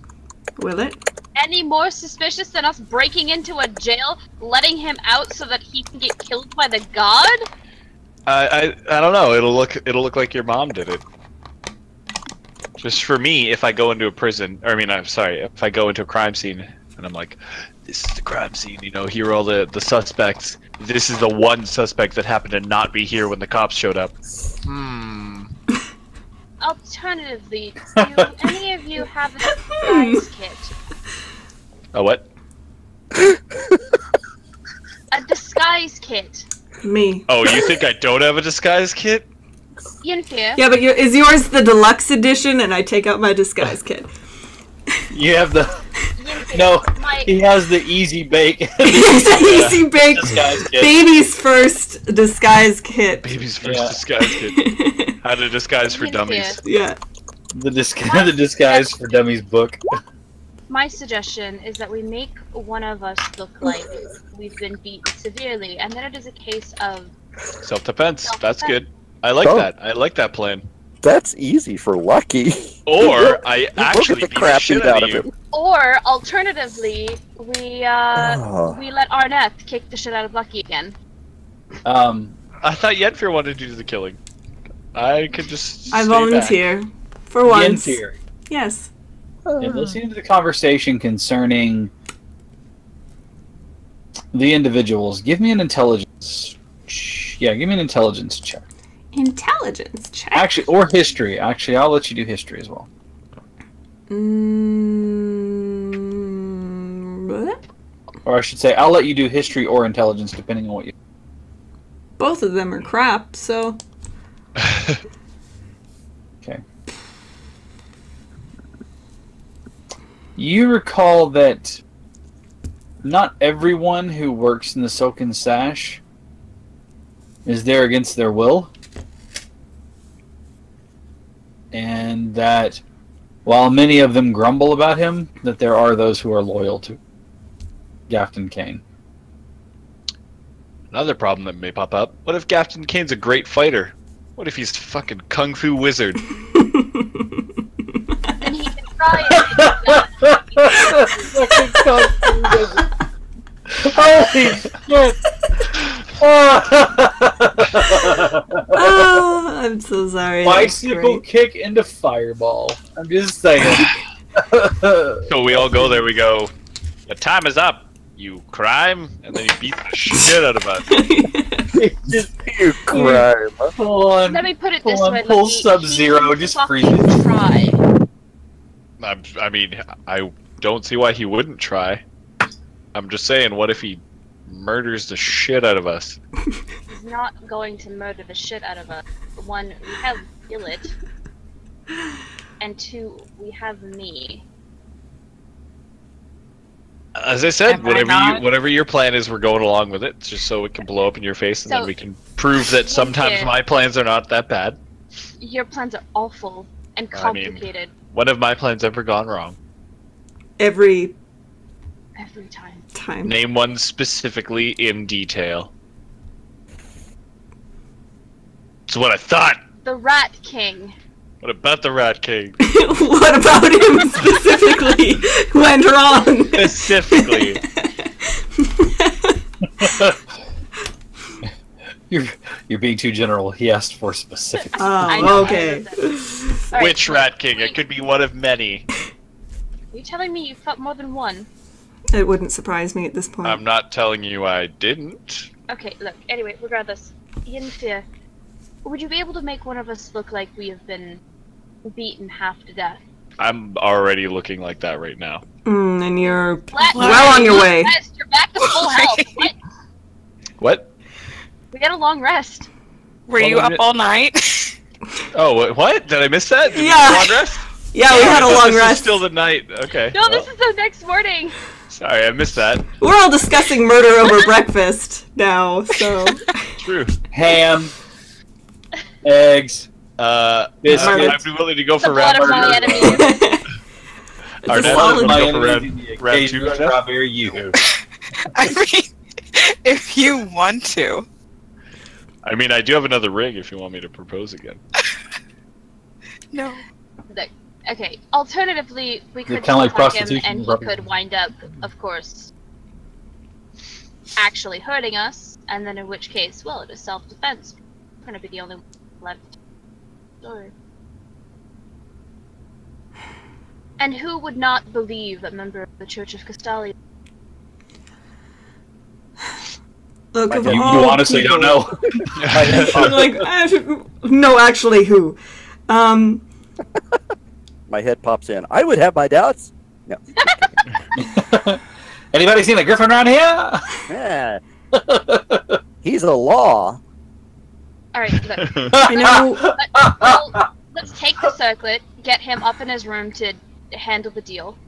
A: Will it?
B: any more suspicious than us breaking into a jail, letting him out so that he can get killed by the god?
F: I don't know. It'll look like your mom did it. Just for me, if I go into a prison, or I mean, I'm sorry, if I go into a crime scene and I'm like, this is the crime scene, you know, here are all the suspects. This is the one suspect that happened to not be here when the cops showed up.
B: Alternatively, do any of you have a disguise kit?
F: A what?
B: A disguise kit.
A: Me.
F: Oh, you think I don't have a disguise kit?
B: Yinfia.
A: Yeah, but is yours the deluxe edition and I take out my disguise kit?
E: You have the...
B: Yinfia,
E: No,
B: my-
E: he has the easy bake.
A: Easy baked
E: Disguise kit.
A: baby's first disguise kit.
F: Baby's first
E: Yeah.
F: disguise kit. How to disguise for
B: Yinfia,
F: dummies.
A: Yeah.
E: The disguise for dummies book.
B: My suggestion is that we make one of us look like we've been beaten severely, and then it is a case of
F: Self-defense. That's good. I like
C: Oh.
F: that. I like that plan.
C: That's easy for Lucky.
F: Or I
C: Look
F: actually
C: at the
F: beat the
C: crap
F: shit
C: beat
F: out
C: out
F: of
C: of
F: you.
C: him.
B: or alternatively, we
C: Oh.
B: we let Arneth kick the shit out of Lucky again.
F: I thought Yenfir wanted to do the killing. I could just.
A: I
F: stay
A: volunteer. For once.
E: Yenfir.
A: Yes.
E: And listening to the conversation concerning the individuals, give me an intelligence. Yeah, give me an intelligence check.
A: Intelligence check.
E: Actually, or history. Actually, I'll let you do history as well.
A: What?
E: Or I should say, I'll let you do history or intelligence, depending on what you.
A: Both of them are crap, so.
F: back.
E: Okay. You recall that not everyone who works in the Silken Sash is there against their will. And that while many of them grumble about him, that there are those who are loyal to Gafton Kane.
F: Another problem that may pop up. What if Gafton Kane's a great fighter? What if he's a fucking kung fu wizard?
B: And he can try it.
E: Holy shit!
A: Oh, I'm so sorry. That's
E: Bicycle
A: great.
E: kick into fireball. I'm just saying.
F: So we all go there. We go. The time is up. You crime, and then he beats the shit out of us.
E: Just
C: You crime.
E: full on,
B: Let me put it this
E: full on
B: way:
E: full
B: Lucky,
E: Sub-Zero,
B: he
E: just
B: fucking
E: freezes.
B: try.
F: I mean, I don't see why he wouldn't try. I'm just saying, what if he murders the shit out of us?
B: He's not going to murder the shit out of us. For one, we have Billet, and two, we have me.
F: As I said,
D: Am I not?
F: whatever your plan is, we're going along with it, just so it can blow up in your face, and
B: So-
F: then we can prove that sometimes
B: Yeah.
F: my plans are not that bad.
B: Your plans are awful and
F: I mean-
B: complicated
F: When have my plans ever gone wrong?
A: Every
B: every time.
A: time.
F: Name one specifically in detail. That's what I thought.
B: The Rat King.
F: What about the Rat King?
A: What about him specifically went wrong?
F: Specifically.
E: You're being too general. He asked for specifics.
B: I know,
A: Oh,
B: I
A: okay.
B: know that. Alright,
F: Which
B: so
F: Rat King?
B: wait,
F: It could be one of many.
B: Are you telling me you fought more than one?
A: It wouldn't surprise me at this point.
F: I'm not telling you I didn't.
B: Okay, look, anyway, regardless. Yennefer, would you be able to make one of us look like we have been beaten half to death?
F: I'm already looking like that right now.
A: And you're
B: Let
A: well on your way.
B: Rest. You're back to full health. What?
F: What?
B: We got a long rest.
D: Were you up all night?
F: Oh, what? Did I miss that? Did we
A: Yeah.
F: have a long rest?
A: Yeah, we had a long
F: This is
A: rest.
F: still the night. Okay.
B: No,
F: well,
B: this is the next morning.
F: Sorry, I missed that.
A: We're all discussing murder over breakfast now, so.
F: True.
E: Ham, eggs, biscuits.
F: I'd be willing to go
B: The
F: for
B: blood
F: round
B: of my
F: murder.
B: enemies.
F: Our
A: It's a
F: next
A: solid-
F: one
E: My
F: go for
E: enemies in the
F: round
E: occasional
F: 2 stuff?
E: strawberry you.
D: I mean, if you want to.
F: I mean, I do have another ring if you want me to propose again.
D: No.
B: Look, okay, alternatively, we could
E: kinda like
B: attack him
E: prostitution,
B: and he
E: probably.
B: could wind up, of course, actually hurting us, and then in which case, well, it is self-defense. We're gonna be the only one left. Sorry. And who would not believe a member of the Church of Castalia?
A: Look, of
E: You
A: all
E: honestly
A: people-
E: don't know.
A: I'm like, no, actually, who?
C: My head pops in. I would have my doubts. No.
E: Anybody seen a griffin around here?
C: Yeah. He's a law.
B: Alright, look.
A: I know.
B: Well, let's take the circlet, get him up in his room to handle the deal.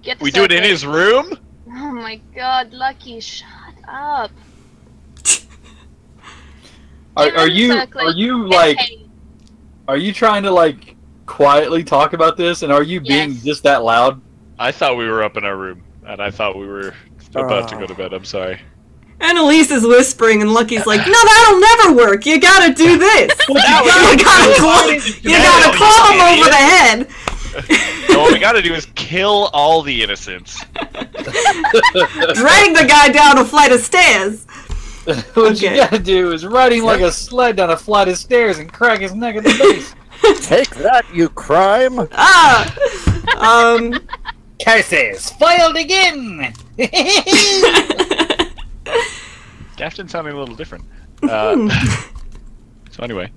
B: Get the
F: We do it in
B: circlet.
F: his room?
B: Oh my god, Lucky, shut up.
E: Are you like
B: Hey,
E: are you trying to like quietly talk about this, and are you being
B: Yes.
E: just that loud?
F: I thought we were up in our room, and I thought we were about to go to bed. I'm sorry.
A: Annalise is whispering, and Lucky's like, "No, that'll never work. You gotta do this. You gotta club him over the head."
F: No, what we gotta do is kill all the innocents.
A: Drag the guy down a flight of stairs.
E: What
A: Okay.
E: you gotta do is ride him like a sled down a flight of stairs and crack his neck at the base.
C: Take that, you crime!
A: Ah.
E: Curses! Foiled again!
F: Gafton sounding a little different. So anyway,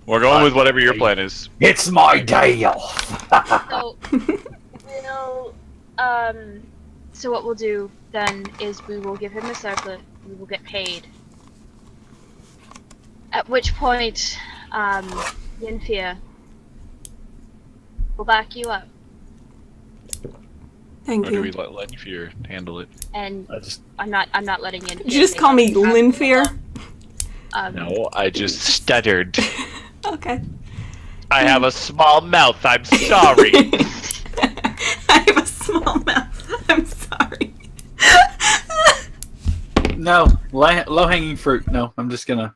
F: we're going with whatever your plan is.
E: It's my day off!
B: so, we'll, so what we'll do then is we will give him the circlet, we will get paid. At which point, Yennefer will back you up,
A: Thank
F: Or do we
A: you.
F: let Lenfear handle it?
B: and
E: I just
B: I'm not letting Yennefer.
A: Did you just
B: take
A: call me
B: up the crap.
A: Linfear?
F: No, I just stuttered.
A: Okay.
F: I have a small mouth. I'm sorry.
A: I have a small mouth. I'm sorry.
E: no low hanging fruit. No, I'm just gonna.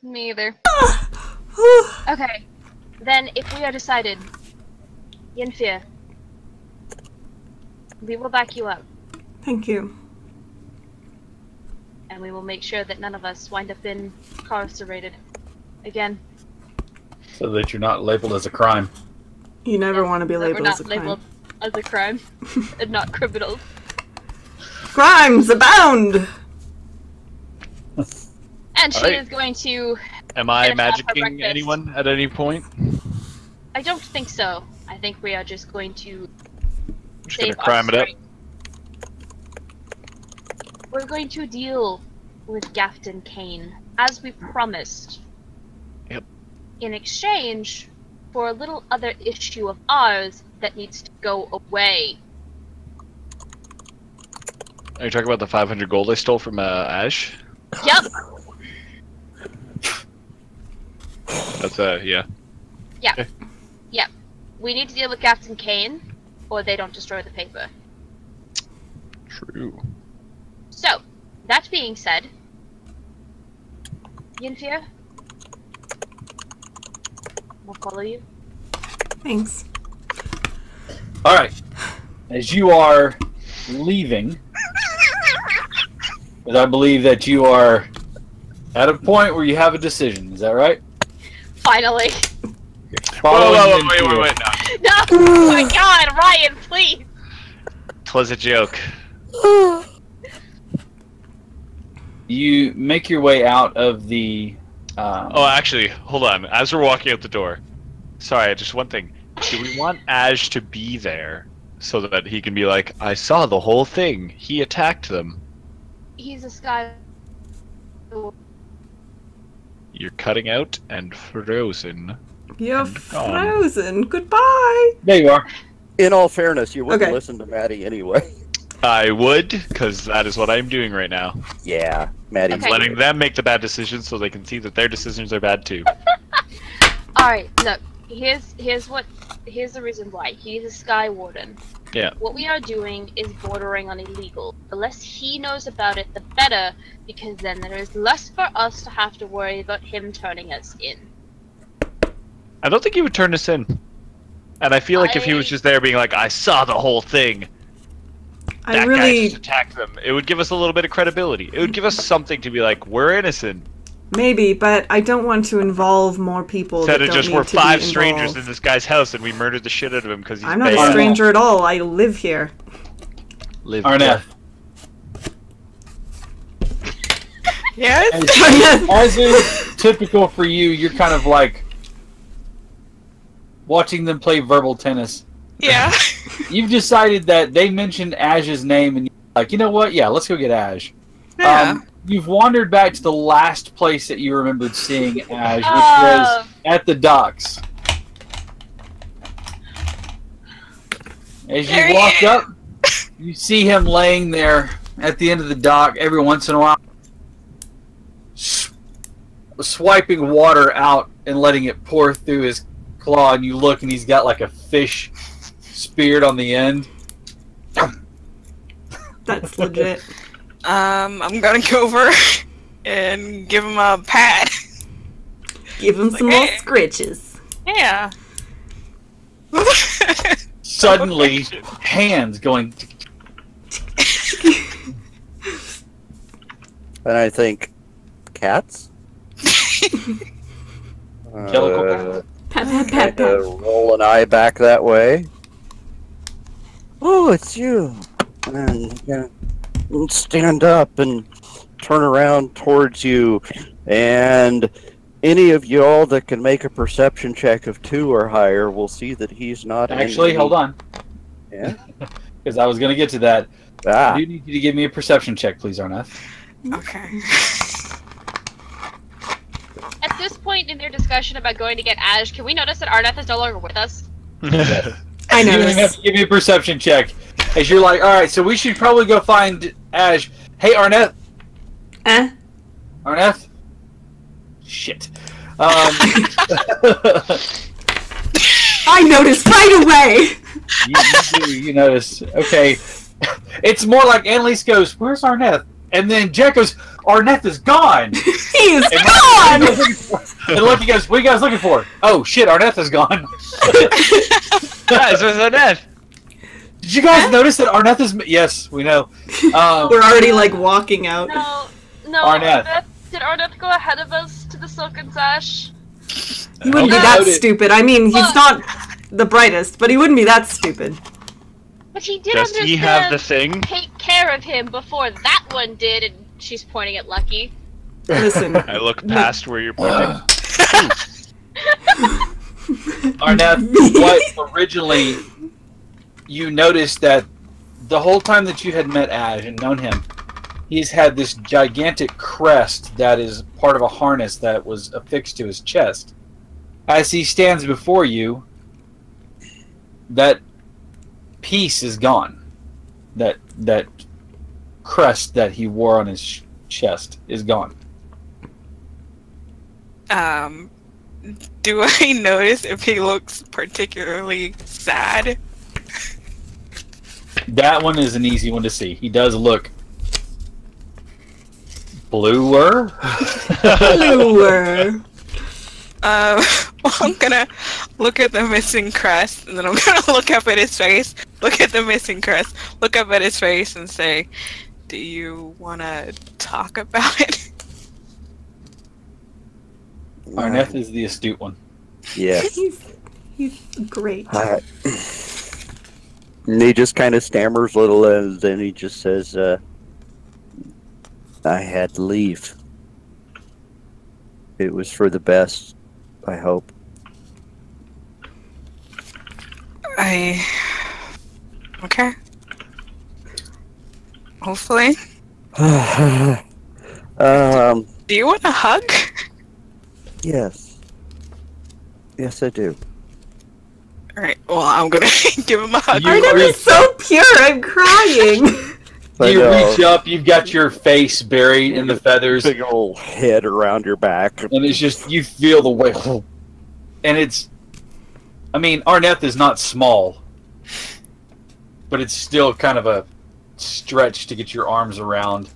B: Me either. Okay, then if we are decided, Yennefer, we will back you up,
A: Thank you.
B: and we will make sure that none of us wind up incarcerated again.
E: So that you're not labeled as a crime.
A: You never want to be
B: That
A: labeled
B: we're
A: as
B: not
A: a crime.
B: labeled as a crime, and not criminals.
A: Crimes abound.
B: And she
F: Alright.
B: is going to.
F: Am I
B: Finish off her
F: magicking
B: breakfast.
F: anyone at any point?
B: I don't think so. I think we are just going to
F: I'm just
B: save
F: gonna crime
B: our
F: it up.
B: strength. We're going to deal with Gafton Kane, as we promised.
F: Yep.
B: In exchange for a little other issue of ours that needs to go away.
F: Are you talking about the 500 gold I stole from Ash?
B: Yep.
F: That's yeah.
B: Yep. We need to deal with Gafton Kane, or they don't destroy the paper.
F: True.
B: So, that being said, Yennefer, we'll follow you.
A: Thanks.
E: All right. As you are leaving, because I believe that you are at a point where you have a decision. Is that right?
B: Finally.
F: Whoa,
E: Following
F: wait.
B: No! Oh my god, Ryan, please!
F: Twas a joke.
E: You make your way out of the.
F: Oh, actually, hold on. As we're walking out the door, sorry, just one thing. Do we want Ash to be there so that he can be like, I saw the whole thing. He attacked them.
B: He's a sky.
F: You're cutting out and frozen.
A: You're
F: And gone.
A: frozen. Goodbye.
E: There you are.
C: In all fairness, you wouldn't
A: Okay.
C: listen to Maddie anyway.
F: I would, because that is what I'm doing right now.
C: Yeah, Maddie's
B: Okay.
F: Letting them make the bad decisions so they can see that their decisions are bad too.
B: Alright, look, here's the reason why. He's a Sky Warden.
F: Yeah.
B: What we are doing is bordering on illegal. The less he knows about it, the better, because then there is less for us to have to worry about him turning us in.
F: I don't think he would turn us in. And I feel like if he was just there being like, I saw the whole thing,
A: I
F: that guy
A: really,
F: just attacked them, it would give us a little bit of credibility. It would give us something to be like, we're innocent.
A: maybe, but I don't want to involve more people.
F: Instead
A: that
F: of
A: don't
F: just
A: need
F: we're
A: to be
F: 5 strangers
A: involved.
F: in this guy's house and we murdered the shit out of him because he's
A: I'm not
F: bad.
A: a stranger at all. I live here.
F: Live
E: Arnett.
D: Yes?
E: As is typical for you, you're kind of like watching them play verbal tennis.
D: Yeah.
E: You've decided that they mentioned Ash's name, and you're like, you know what? Yeah, let's go get Ash.
D: Yeah.
E: You've wandered back to the last place that you remembered seeing Ash, which
B: Oh.
E: was at the docks. As
D: There
E: you
D: he
E: walk
D: is.
E: up, you see him laying there at the end of the dock every once in a while, swiping water out and letting it pour through his claw, and you look and he's got like a fish speared on the end.
A: That's legit.
D: I'm gonna go over and give him a pat.
A: Give him some more
D: Okay.
A: scritches.
D: Yeah.
E: Suddenly, hands going.
C: And I think, cats?
E: Jellicle
A: Pat, pat, pat,
C: Kind
A: pat.
C: of roll an eye back that way. Oh, it's you. And stand up and turn around towards you. And any of y'all that can make a perception check of 2 or higher will see that he's not.
E: Actually, hold on,
C: Yeah.
E: because I was going to get to that. I
C: Ah.
E: do need you to give me a perception check, please, Arnath.
D: Okay.
B: At this point in their discussion about going to get Ash, can we notice that Arneth is no longer with us?
A: I
E: You have
A: noticed.
E: to give me a perception check. As you're like, all right, so we should probably go find Ash. Hey, Arneth.
A: Eh?
E: Arneth. Shit.
A: I noticed right away.
E: you notice. Okay. It's more like Annalise goes, where's Arneth? And then Jack goes, Arneth is gone.
A: He is
E: And
A: gone.
E: and Lucky goes, what are you guys looking for? Oh, shit, Arneth is gone.
F: Guys, where's Arnett?
E: Did you guys notice that Arneth is... Yes, we know.
A: We're already like walking out.
B: No, no.
E: Arneth.
B: Did Arneth go ahead of us to the Silken Sash?
A: He wouldn't be
E: Okay.
A: that
E: Noted.
A: stupid. I mean, he's
B: But-
A: not the brightest, but he wouldn't be that stupid.
B: But he did
F: Does
B: understand.
F: he have the thing?
B: Take care of him before that one did, and she's pointing at Lucky.
A: Listen,
F: I look past where you're pointing.
E: Arneth, what originally you noticed that the whole time that you had met Ash and known him, he's had this gigantic crest that is part of a harness that was affixed to his chest. As he stands before you, that piece is gone. That crest that he wore on his chest is gone.
D: Do I notice if he looks particularly sad?
E: That one is an easy one to see. He does look bluer.
A: bluer.
D: Well, I'm gonna look at the missing crest, and then I'm gonna look up at his face, look at the missing crest, look up at his face, and say, do you want to talk about it?
E: Arneth is the astute one.
C: Yes.
A: He's He's great.
C: And he just kind of stammers a little, and then he just says, I had to leave. It was for the best, I hope.
D: Okay. Hopefully.
C: Um,
D: Do you want a hug?
C: yes. Yes, I do.
D: Alright, well, I'm gonna give him a hug.
A: Arnhem is so pure, I'm crying.
E: You reach up, you've got your face buried in the feathers.
C: Big old head around your back.
E: And it's just, you feel the weight. And it's, I mean, Arneth is not small, but it's still kind of a stretch to get your arms around.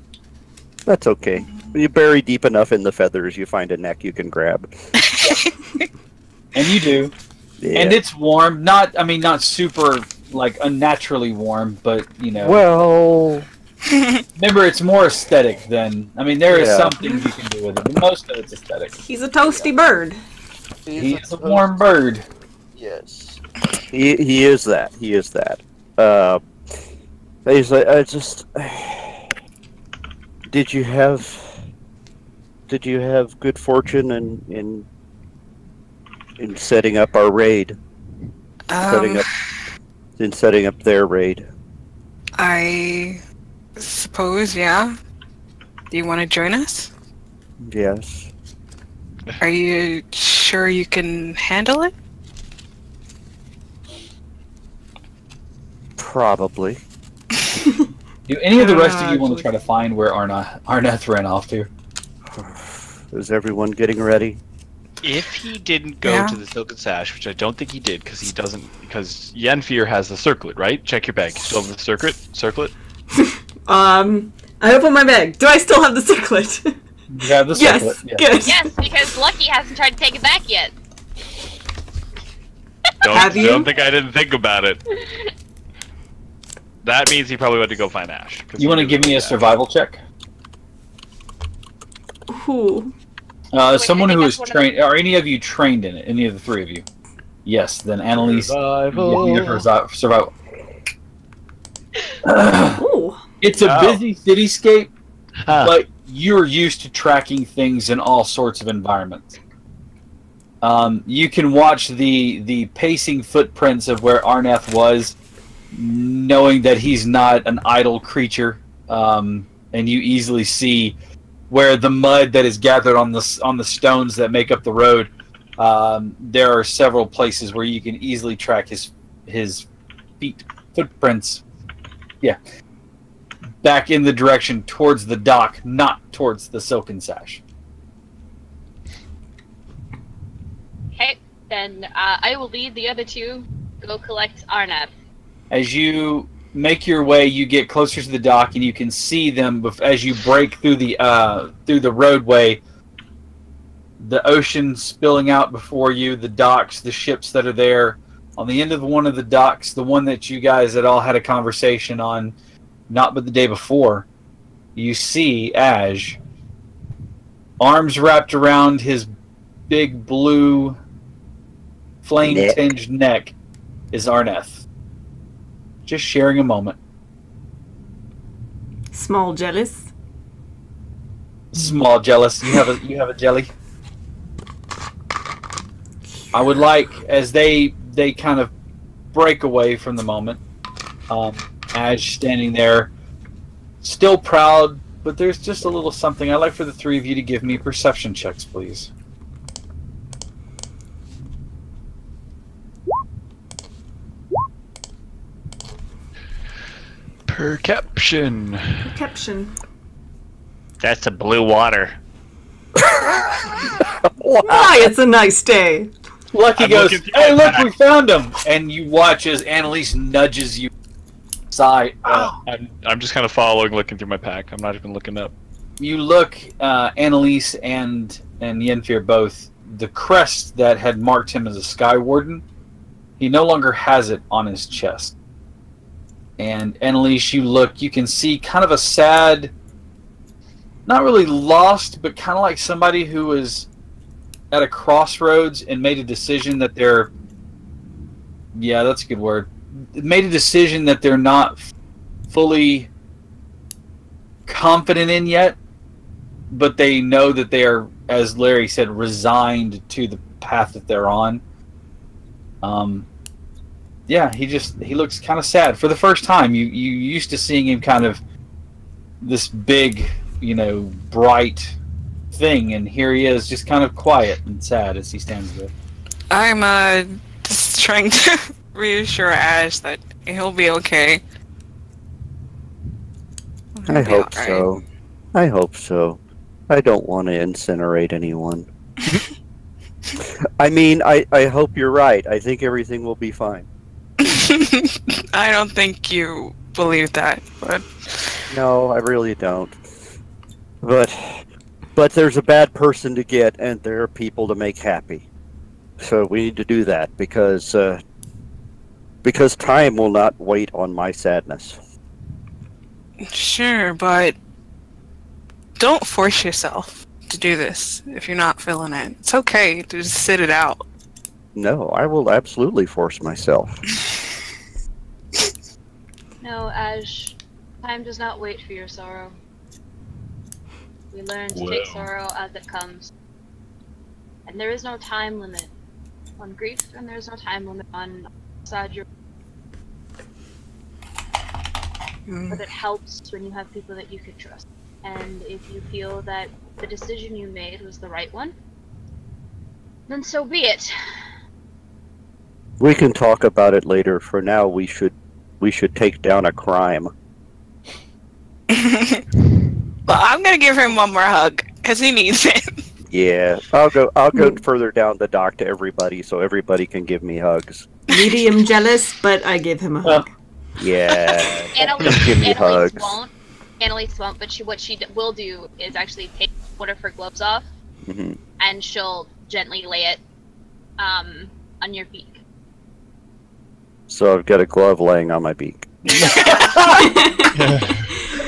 C: That's okay. When you bury deep enough in the feathers, you find a neck you can grab.
E: And you do.
C: Yeah.
E: And it's warm. Not super, like, unnaturally warm, but, you know.
C: Well...
E: Remember, it's more aesthetic than... I mean, there is
C: Yeah.
E: something you can do with it, but most of it's aesthetic.
A: He's a toasty bird.
E: He is a warm bird.
C: Yes. He is that. He is that. He's like, I just... Did you have good fortune in setting up our raid? Setting up their raid.
D: I suppose, yeah. Do you want to join us?
C: Yes.
D: Are you sure you can handle it?
C: Probably.
E: Do any of the rest of you want to try to find where Arneth ran off to?
C: Is everyone getting ready?
F: If he didn't go to the Silken Sash, which I don't think he did, because he doesn't, because Yenfir has the circlet, right? Check your bag. You still have the circlet?
A: I open my bag. Do I still have the circlet?
E: You have the circlet.
A: Yes, good.
B: Yes, because Lucky hasn't tried to take it back yet.
F: Don't think I didn't think about it. That means he probably went to go find Ash.
E: You want to give me a survival check?
A: Who?
E: Someone who is trained. Are any of you trained in it? Any of the three of you? Yes. Then Annalise. Survival.
A: Ooh.
E: It's a busy cityscape, but you're used to tracking things in all sorts of environments. You can watch the pacing footprints of where Arneth was, knowing that he's not an idle creature, and you easily see where the mud that is gathered on the stones that make up the road. There are several places where you can easily track his footprints. Yeah, back in the direction towards the dock, not towards the Silken Sash.
B: Okay, then I will lead the other two. Go collect Arneth.
E: As you make your way, you get closer to the dock, and you can see them as you break through the roadway. The ocean spilling out before you, the docks, the ships that are there. On the end of one of the docks, the one that you guys had all had a conversation on, not but the day before, you see Ash, arms wrapped around his big blue flame-tinged neck, is Arneth. Just sharing a moment.
A: Small jealous.
E: Small jealous. You have a jelly. I would like, as they kind of break away from the moment, Ash standing there, still proud, but there's just a little something. I'd like for the three of you to give me perception checks, please.
F: Perception.
G: That's a blue water.
A: Why, it's a nice day.
E: Lucky goes, hey, look, we found him! And you watch as Annalise nudges you aside.
F: I'm just kind of following, looking through my pack. I'm not even looking up.
E: You look, Annalise and Yenfir both, the crest that had marked him as a Sky Warden, he no longer has it on his chest. And Annalise, you can see kind of a sad, not really lost, but kind of like somebody who was at a crossroads and made a decision that they're yeah, that's a good word. Made a decision that they're not fully confident in yet, but they know that they are, as Larry said, resigned to the path that they're on. Yeah, he looks kind of sad for the first time. You used to seeing him kind of this big, bright thing, and here he is, just kind of quiet and sad as he stands there.
D: I'm just trying to reassure Ash that he'll be okay.
C: I hope so. I hope so. I don't want to incinerate anyone. I mean, I hope you're right. I think everything will be fine.
D: I don't think you believe that, but
C: No, I really don't. But there's a bad person to get, and there are people to make happy. So we need to do that because time will not wait on my sadness.
D: sure, but don't force yourself to do this if you're not feeling it. It's okay to just sit it out.
C: No, I will absolutely force myself.
B: No, Ash, time does not wait for your sorrow. We learn to take sorrow as it comes. And there is no time limit on grief, and there's no time limit on sad your. But it helps when you have people that you can trust. And if you feel that the decision you made was the right one, then so be it.
C: We can talk about it later. For now, we should take down a crime.
D: Well, I'm gonna give him one more hug because he needs it.
C: Yeah, I'll go further down the dock to everybody, so everybody can give me hugs.
A: Medium jealous, but I give him a hug.
C: Yeah,
B: Annalise,
C: give me
B: Annalise
C: hugs.
B: won't. Annalise won't, but what she will do is actually take one of her gloves off,
C: hmm
B: and she'll gently lay it on your beak.
C: So I've got a glove laying on my beak.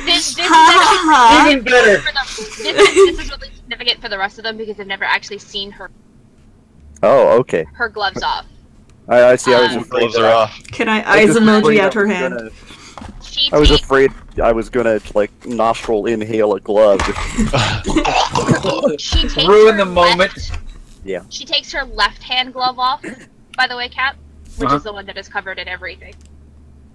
B: This is
A: Ha
E: Even better.
B: this is really significant for the rest of them because they've never actually seen
C: Oh, okay.
B: her gloves off.
C: I see. I was afraid.
F: Gloves
C: that
F: are
C: I-
F: off.
A: Can I
C: I
A: eyes
C: was
A: emoji
C: afraid
A: at
C: I
A: her
C: was
A: hand?
C: gonna-
B: She
C: I was
B: takes,
C: afraid I was gonna nostril inhale a glove.
B: she takes
E: Ruin
B: her
E: the moment.
C: Yeah.
B: She takes her left hand glove off, by the way, Cap, which
E: Uh-huh.
B: is the one that is covered in everything.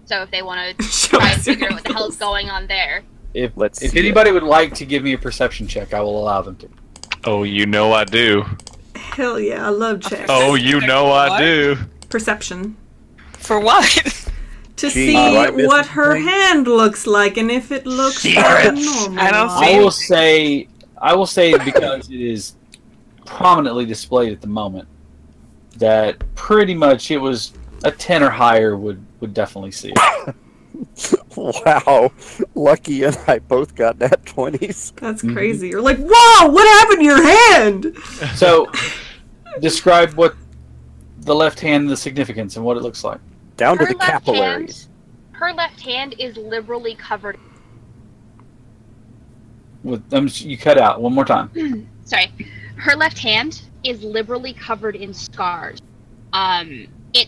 B: So if they want to
A: Show
B: try and
A: us your
B: figure out what the hell's going on there.
E: If
C: Let's
E: if
C: see it.
E: anybody would like to give me a perception check, I will allow them to.
F: Oh, you know I do.
A: Hell yeah, I love checks.
F: Oh, you know I do.
A: Perception.
D: For what?
A: To
C: Gee,
A: see
C: I missed
A: what her
C: something.
A: hand looks like and if it looks like a normal
D: I don't
A: one.
D: see
E: I will say because it is prominently displayed at the moment that pretty much it was a 10 or higher would definitely see it.
C: Wow, Lucky and I both got nat 20s.
A: That's crazy. You're like, whoa, what happened to your hand?
E: So, describe what the left hand, the significance, and what it looks like.
C: Down to
B: Her
C: the
B: left
C: capillaries.
B: Her left hand is liberally covered.
E: With you cut out one more time.
B: Sorry. Her left hand is liberally covered in scars. It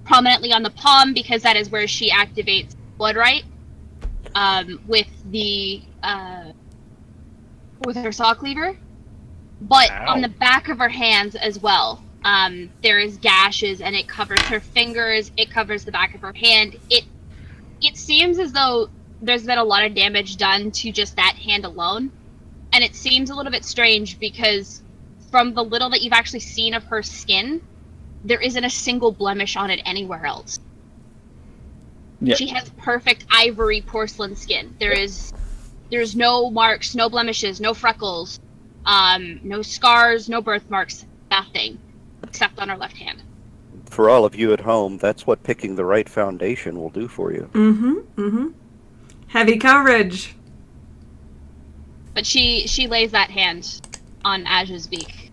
B: prominently on the palm because that is where she activates blood right. With the with her saw cleaver, but
F: Ow.
B: on the back of her hands as well. There is gashes, and it covers her fingers. It covers the back of her hand. It seems as though there's been a lot of damage done to just that hand alone, and it seems a little bit strange because from the little that you've actually seen of her skin, there isn't a single blemish on it anywhere else.
E: Yeah.
B: She has perfect ivory porcelain skin. There's no marks, no blemishes, no freckles, no scars, no birthmarks, nothing, except on her left hand.
C: For all of you at home, that's what picking the right foundation will do for you.
A: Heavy coverage.
B: But she lays that hand on Aj's beak.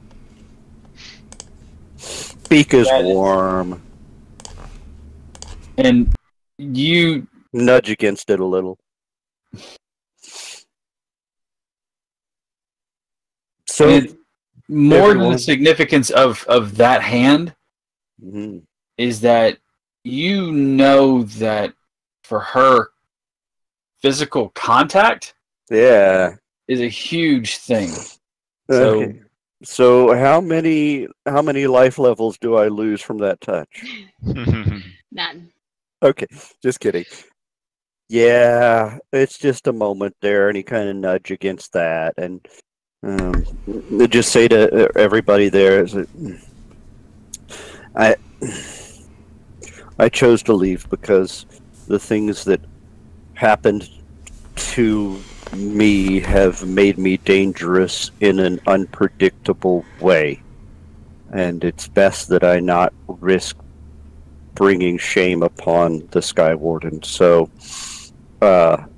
C: Beak is
E: That is-
C: warm.
E: And you
C: Nudge against it a little. So,
E: and more than
C: everyone-
E: the significance of that hand,
C: Mhm.
E: is that you know that for her, physical contact
C: Yeah.
E: is a huge thing.
C: Okay. So how many life levels do I lose from that touch?
B: None.
C: Okay, just kidding. Yeah, it's just a moment there, and you kind of nudge against that, and just say to everybody there, is that I chose to leave because the things that happened to me have made me dangerous in an unpredictable way, and it's best that I not risk bringing shame upon the Sky Warden. So I've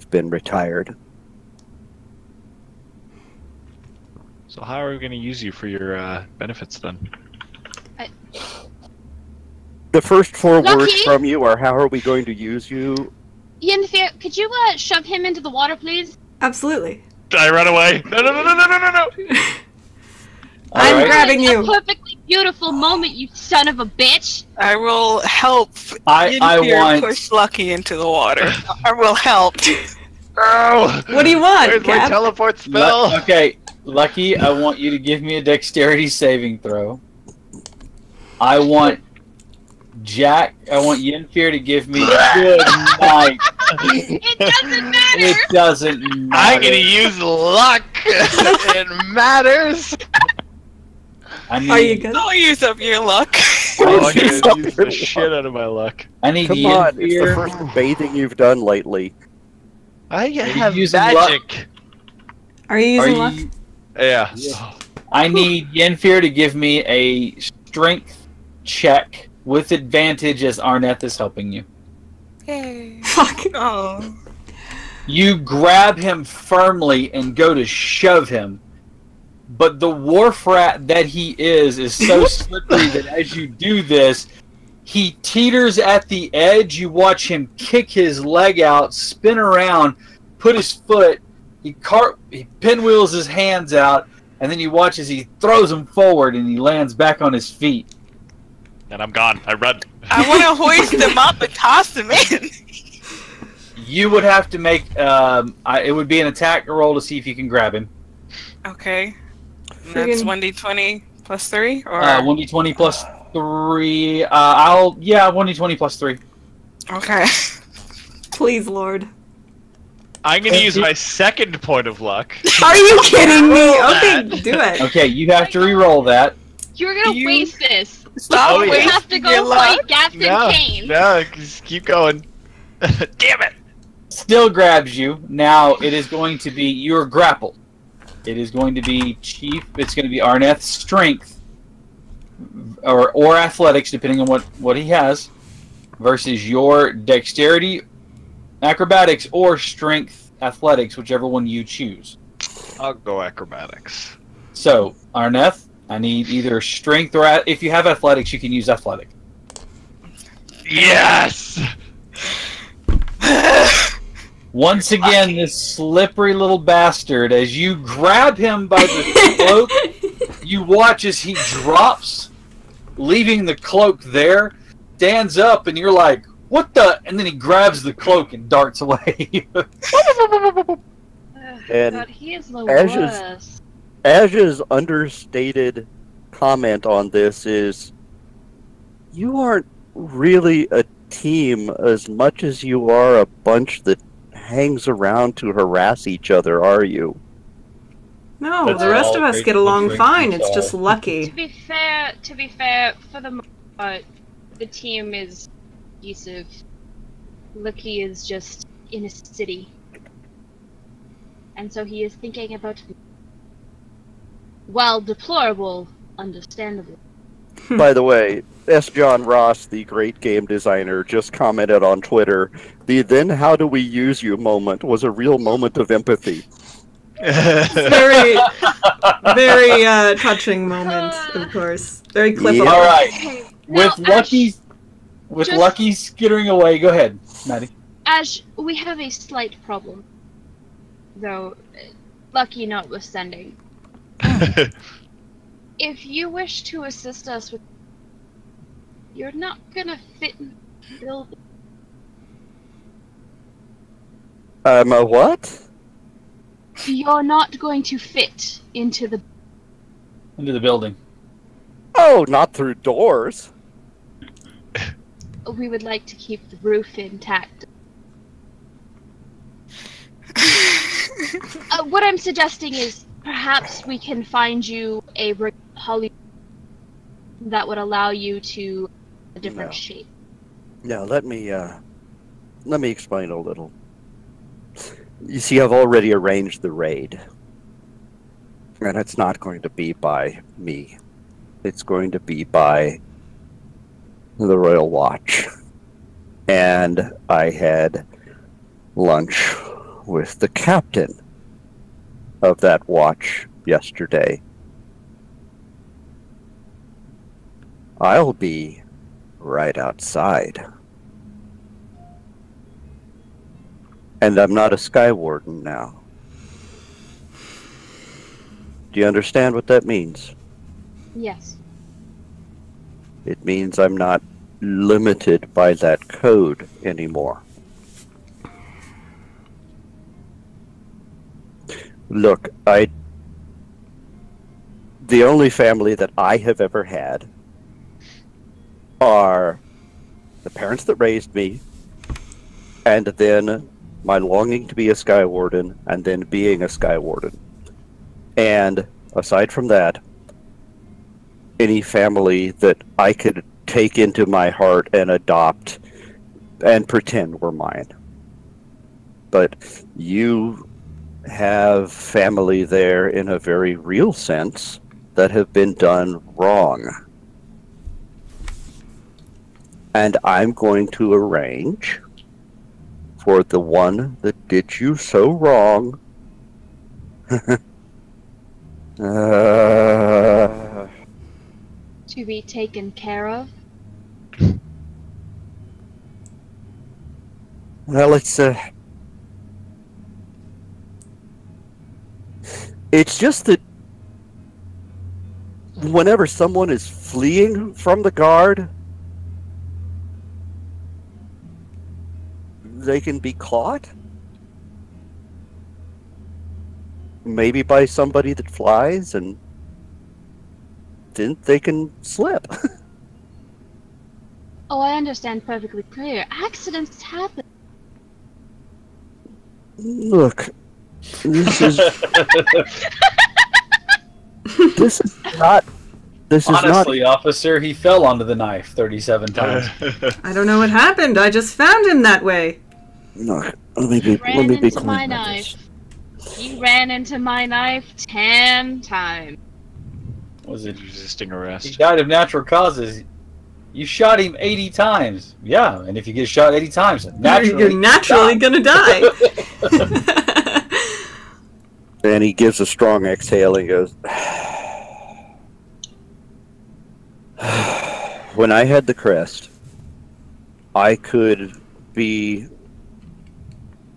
C: been retired.
F: So how are we going to use you for your benefits then?
C: The first four
B: Lucky?
C: words from you are, how are we going to use you?
B: Yennefer, could you shove him into the water, please?
A: Absolutely.
F: I run away. No.
A: I'm
E: Alright.
A: grabbing
B: A
A: you.
B: perfectly beautiful moment, you son of a bitch.
D: I will help
E: I
D: Yennefer
E: want-
D: push Lucky into the water. I will help.
F: Oh!
A: What do you want,
F: Where's my
A: Gab?
F: teleport spell?
E: Okay, Lucky, I want you to give me a dexterity saving throw. I want Yennefer to give me good night.
B: It doesn't matter.
E: It doesn't matter.
F: I'm gonna use luck. It matters.
E: I need,
A: Are you good?
D: Don't use up your luck.
F: Oh, I'm gonna use the shit out of my luck.
E: I need
C: Come on, it's the
E: Yennefer.
C: first bathing you've done lately.
F: I have
E: using
F: magic.
A: Are you
E: Are
A: using luck?
E: you,
F: Yeah.
E: I need Yennefer to give me a strength check with advantage as Arneth is helping you.
D: Yay.
A: Fuck.
D: Oh.
E: You grab him firmly and go to shove him, but the wharf rat that he is so slippery that as you do this, he teeters at the edge. You watch him kick his leg out, spin around, put his foot, he pinwheels his hands out, and then you watch as he throws him forward and he lands back on his feet.
F: And I'm gone. I run.
D: I want to hoist him up and toss him in.
E: You would have to make it would be an attack roll to see if you can grab him.
D: Okay. And that's 1d20 plus 3? Or
E: 1d20 plus 3. 1d20 plus 3.
D: Okay.
A: Please, Lord.
F: I'm gonna use my second point of luck.
A: Are you kidding me? Okay, do it.
E: Okay, you have to re-roll that.
B: You're gonna
D: You-
B: waste this.
D: Stop
F: Oh,
B: We
F: yeah.
D: wasting
B: have to
D: your
B: go
D: luck.
B: fight Gafton
F: No,
B: Kane.
F: no, just keep going. Damn it!
E: Still grabs you. Now it is going to be your grapple. It is going to be Chief. It's going to be Arneth's strength or athletics, depending on what he has, versus your dexterity, acrobatics, or strength athletics, whichever one you choose.
F: I'll go acrobatics.
E: So Arneth, I need either strength or if you have athletics, you can use athletic.
F: Yes!
E: Once again, this slippery little bastard, as you grab him by the cloak, you watch as he drops, leaving the cloak there, stands up, and you're like, what the? And then he grabs the cloak and darts away.
C: And
B: God, he is the
C: Ash's-
B: worst.
C: Ash's understated comment on this is, you aren't really a team as much as you are a bunch that hangs around to harass each other, are you?
A: No,
E: That's
A: the rest
E: all
A: of us
E: great
A: get along
E: drinks
A: fine.
E: and
A: It's just
E: stuff.
A: lucky.
B: To be fair, for the most part, the team is cohesive. Lucky is just in a city, and so he is thinking about. While deplorable, understandable.
C: By the way, S. John Ross, the great game designer, just commented on Twitter, the "then how do we use you" moment was a real moment of empathy.
A: Very, very touching moment, of course. Very clippable.
C: Yeah.
E: All right,
B: Okay,
E: with
B: now, just-
E: Lucky skittering away. Go ahead, Maddie.
B: Ash, we have a slight problem, though. Lucky notwithstanding. If you wish to assist us with You're not gonna fit in the building.
C: A what?
B: You're not going to fit into the.
E: building.
C: Oh, not through doors.
B: We would like to keep the roof intact. What I'm suggesting is perhaps we can find you a holly that would allow you to a different shape.
C: Now, let me explain a little. You see, I've already arranged the raid. And it's not going to be by me. It's going to be by the Royal Watch. And I had lunch with the captain of that watch yesterday. I'll be right outside. And I'm not a Sky Warden now. Do you understand what that means?
B: Yes.
C: It means I'm not limited by that code anymore. Look, the only family that I have ever had are the parents that raised me, and then my longing to be a Sky Warden, and then being a Sky Warden. And aside from that, any family that I could take into my heart and adopt and pretend were mine. But you have family there in a very real sense that have been done wrong. And I'm going to arrange for the one that did you so wrong
B: To be taken care of.
C: well, it's just that whenever someone is fleeing from the guard, they can be caught. Maybe by somebody that flies, and then they can slip.
B: Oh, I understand perfectly clear. Accidents happen.
C: Look, this is this is not. This is
E: Honestly, officer, he fell onto the knife 37 times.
A: I don't know what happened. I just found him that way.
C: Look, let me be
B: into
C: clear
B: my
C: about
B: knife.
C: this.
B: You ran into my knife 10 times.
E: Was it?
F: Resisting
E: He
F: arrest.
E: died of natural causes. You shot him 80 times. Yeah, and if you get shot 80 times, naturally,
A: You're naturally gonna die.
C: And he gives a strong exhale and goes, when I had the crest, I could be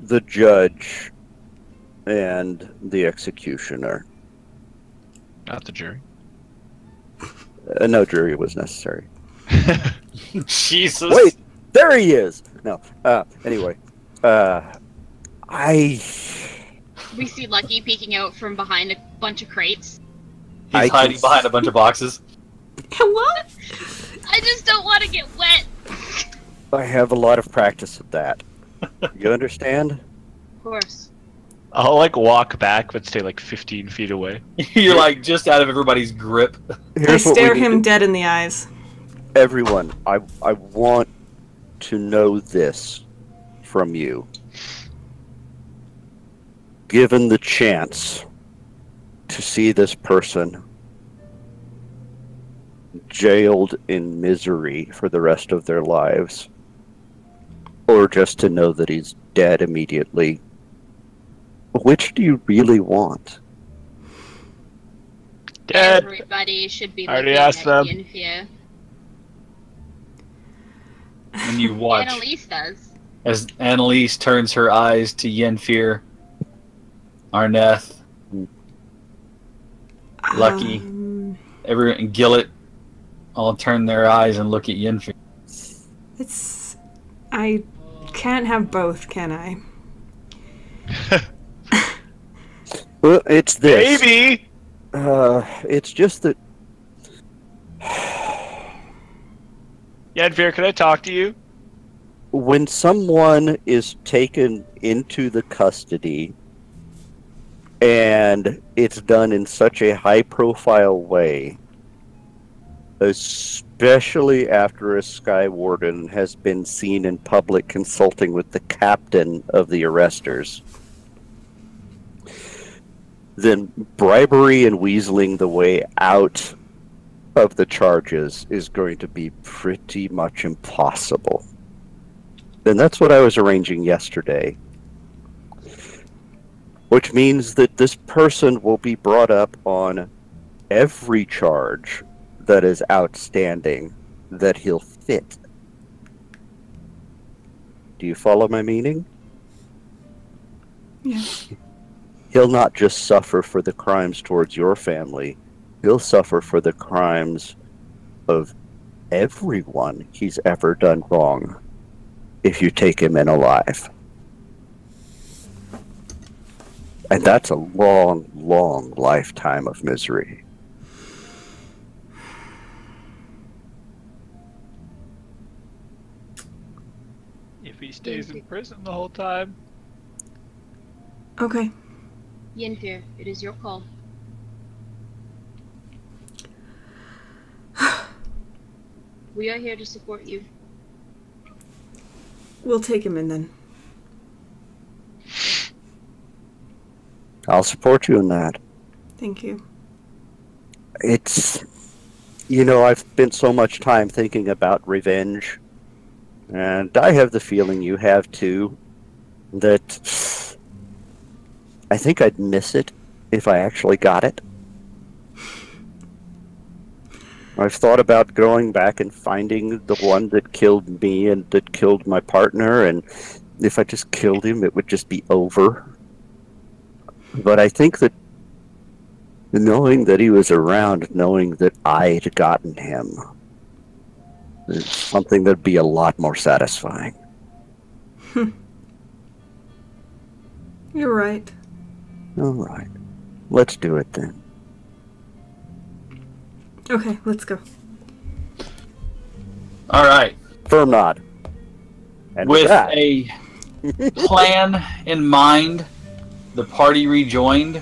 C: the judge and the executioner.
F: Not the jury.
C: No jury was necessary.
E: Jesus.
C: Wait, there he is. No. Anyway,
B: We see Lucky peeking out from behind a bunch of crates.
C: I
E: He's hiding
C: can-
E: behind a bunch of boxes.
A: What?
B: I just don't want to get wet.
C: I have a lot of practice at that. You understand?
B: Of course.
F: I'll like walk back, but stay like 15 feet away.
E: You're like just out of everybody's grip.
A: I
C: Here's what
A: stare
C: we need
A: him
C: to-
A: dead in the eyes.
C: Everyone, I want to know this from you. Given the chance to see this person jailed in misery for the rest of their lives, or just to know that he's dead immediately, which do you really want?
F: Dead.
B: Everybody should be
F: I already
B: looking
F: asked
B: at
F: them.
B: Yenfia.
E: And you watch
B: Annalise does.
E: as Annalise turns her eyes to Yenfir, Arneth, Lucky.
A: Um,
E: and Gillet, all turn their eyes and look at Yinfi.
A: I can't have both, can I?
C: Well, it's this.
F: Baby!
C: It's just that.
F: Yanfir, can I talk to you?
C: When someone is taken into the custody and it's done in such a high profile way, especially after a Sky Warden has been seen in public consulting with the captain of the arresters, then bribery and weaseling the way out of the charges is going to be pretty much impossible. And that's what I was arranging yesterday. Which means that this person will be brought up on every charge that is outstanding that he'll fit. Do you follow my meaning?
A: Yeah.
C: He'll not just suffer for the crimes towards your family. He'll suffer for the crimes of everyone he's ever done wrong if you take him in alive. And that's a long, long lifetime of misery.
F: If he stays in prison the whole time.
A: Okay.
B: Yinfir, it is your call. We are here to support you.
A: We'll take him in then.
C: I'll support you in that.
A: Thank you.
C: It's, I've spent so much time thinking about revenge, and I have the feeling you have too, that I think I'd miss it if I actually got it. I've thought about going back and finding the one that killed me and that killed my partner, and if I just killed him, it would just be over. But I think that knowing that he was around, knowing that I'd gotten him, is something that'd be a lot more satisfying.
A: You're right.
C: All right. Let's do it then.
A: Okay, let's go.
E: All right.
C: Firm nod. And
E: With
C: that,
E: a plan in mind, the party rejoined.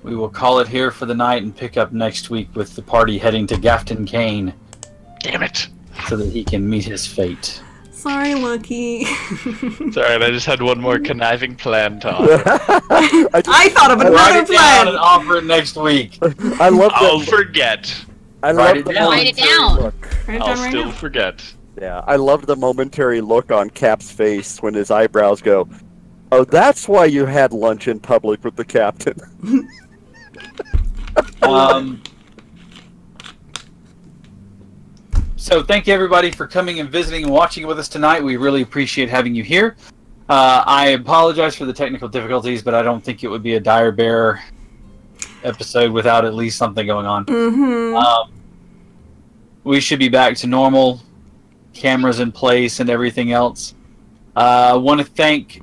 E: We will call it here for the night and pick up next week with the party heading to Gafton Kane
F: Damn it.
E: so that he can meet his fate.
A: Sorry, Lucky.
F: It's alright, I just had one more conniving plan to offer.
A: I thought of
E: Write
A: another
E: it down and
A: plan.
E: offer it next week.
C: I love
F: I'll
C: that.
F: forget.
C: I
E: Write
C: love
E: it
C: the
E: down.
B: Write it
C: momentary
B: down.
C: look.
A: Write it
F: I'll
A: down right
F: still
A: now.
F: forget.
C: Yeah, I love the momentary look on Cap's face when his eyebrows go, "Oh, that's why you had lunch in public with the captain."
E: So thank you everybody for coming and visiting and watching with us tonight. We really appreciate having you here. I apologize for the technical difficulties, but I don't think it would be a Dire Bear episode without at least something going on.
A: Mm-hmm.
E: We should be back to normal, cameras in place and everything else. I want to thank,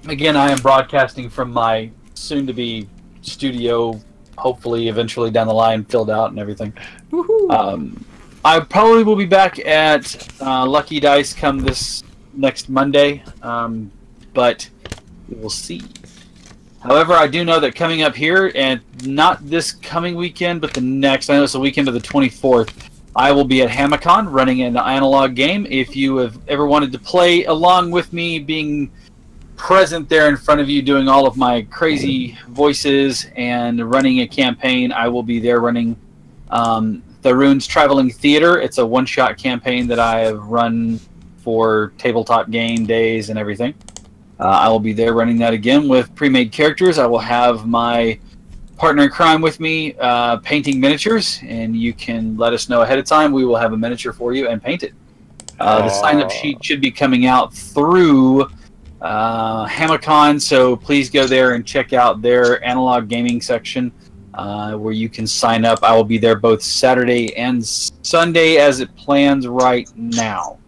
E: again, I am broadcasting from my soon-to-be studio, hopefully eventually down the line filled out and everything.
A: Woohoo.
E: I probably will be back at Lucky Dice come this next Monday, but we will see. However, I do know that coming up here, and not this coming weekend, but the next, I know it's the weekend of the 24th, I will be at Hamacon running an analog game. If you have ever wanted to play along with me, being present there in front of you, doing all of my crazy voices and running a campaign, I will be there running the Runes Traveling Theater. It's a one-shot campaign that I have run for tabletop game days and everything. I will be there running that again with pre-made characters. I will have my partner in crime with me painting miniatures, and you can let us know ahead of time. We will have a miniature for you and paint it. The sign-up sheet should be coming out through Hamacon, so please go there and check out their analog gaming section. where you can sign up. I will be there both Saturday and Sunday as it plans right now.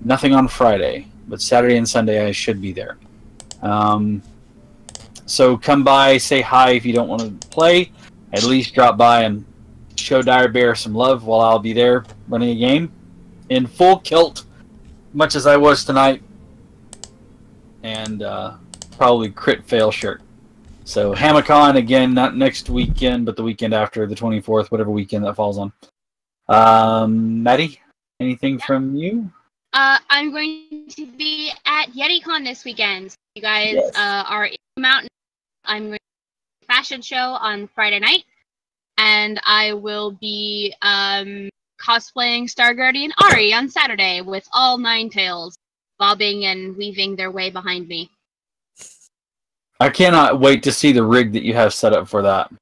E: Nothing on Friday, but Saturday and Sunday I should be there. So come by, say hi if you don't want to play. At least drop by and show Dire Bear some love while I'll be there running a game in full kilt, much as I was tonight, and probably crit fail shirt. So Hamacon again, not next weekend, but the weekend after, the 24th, whatever weekend that falls on. Maddie, anything from you?
B: I'm going to be at YetiCon this weekend. You guys are in the mountain. I'm going to do a fashion show on Friday night, and I will be cosplaying Star Guardian Ari on Saturday with all 9 tails bobbing and weaving their way behind me.
E: I cannot wait to see the rig that you have set up for that.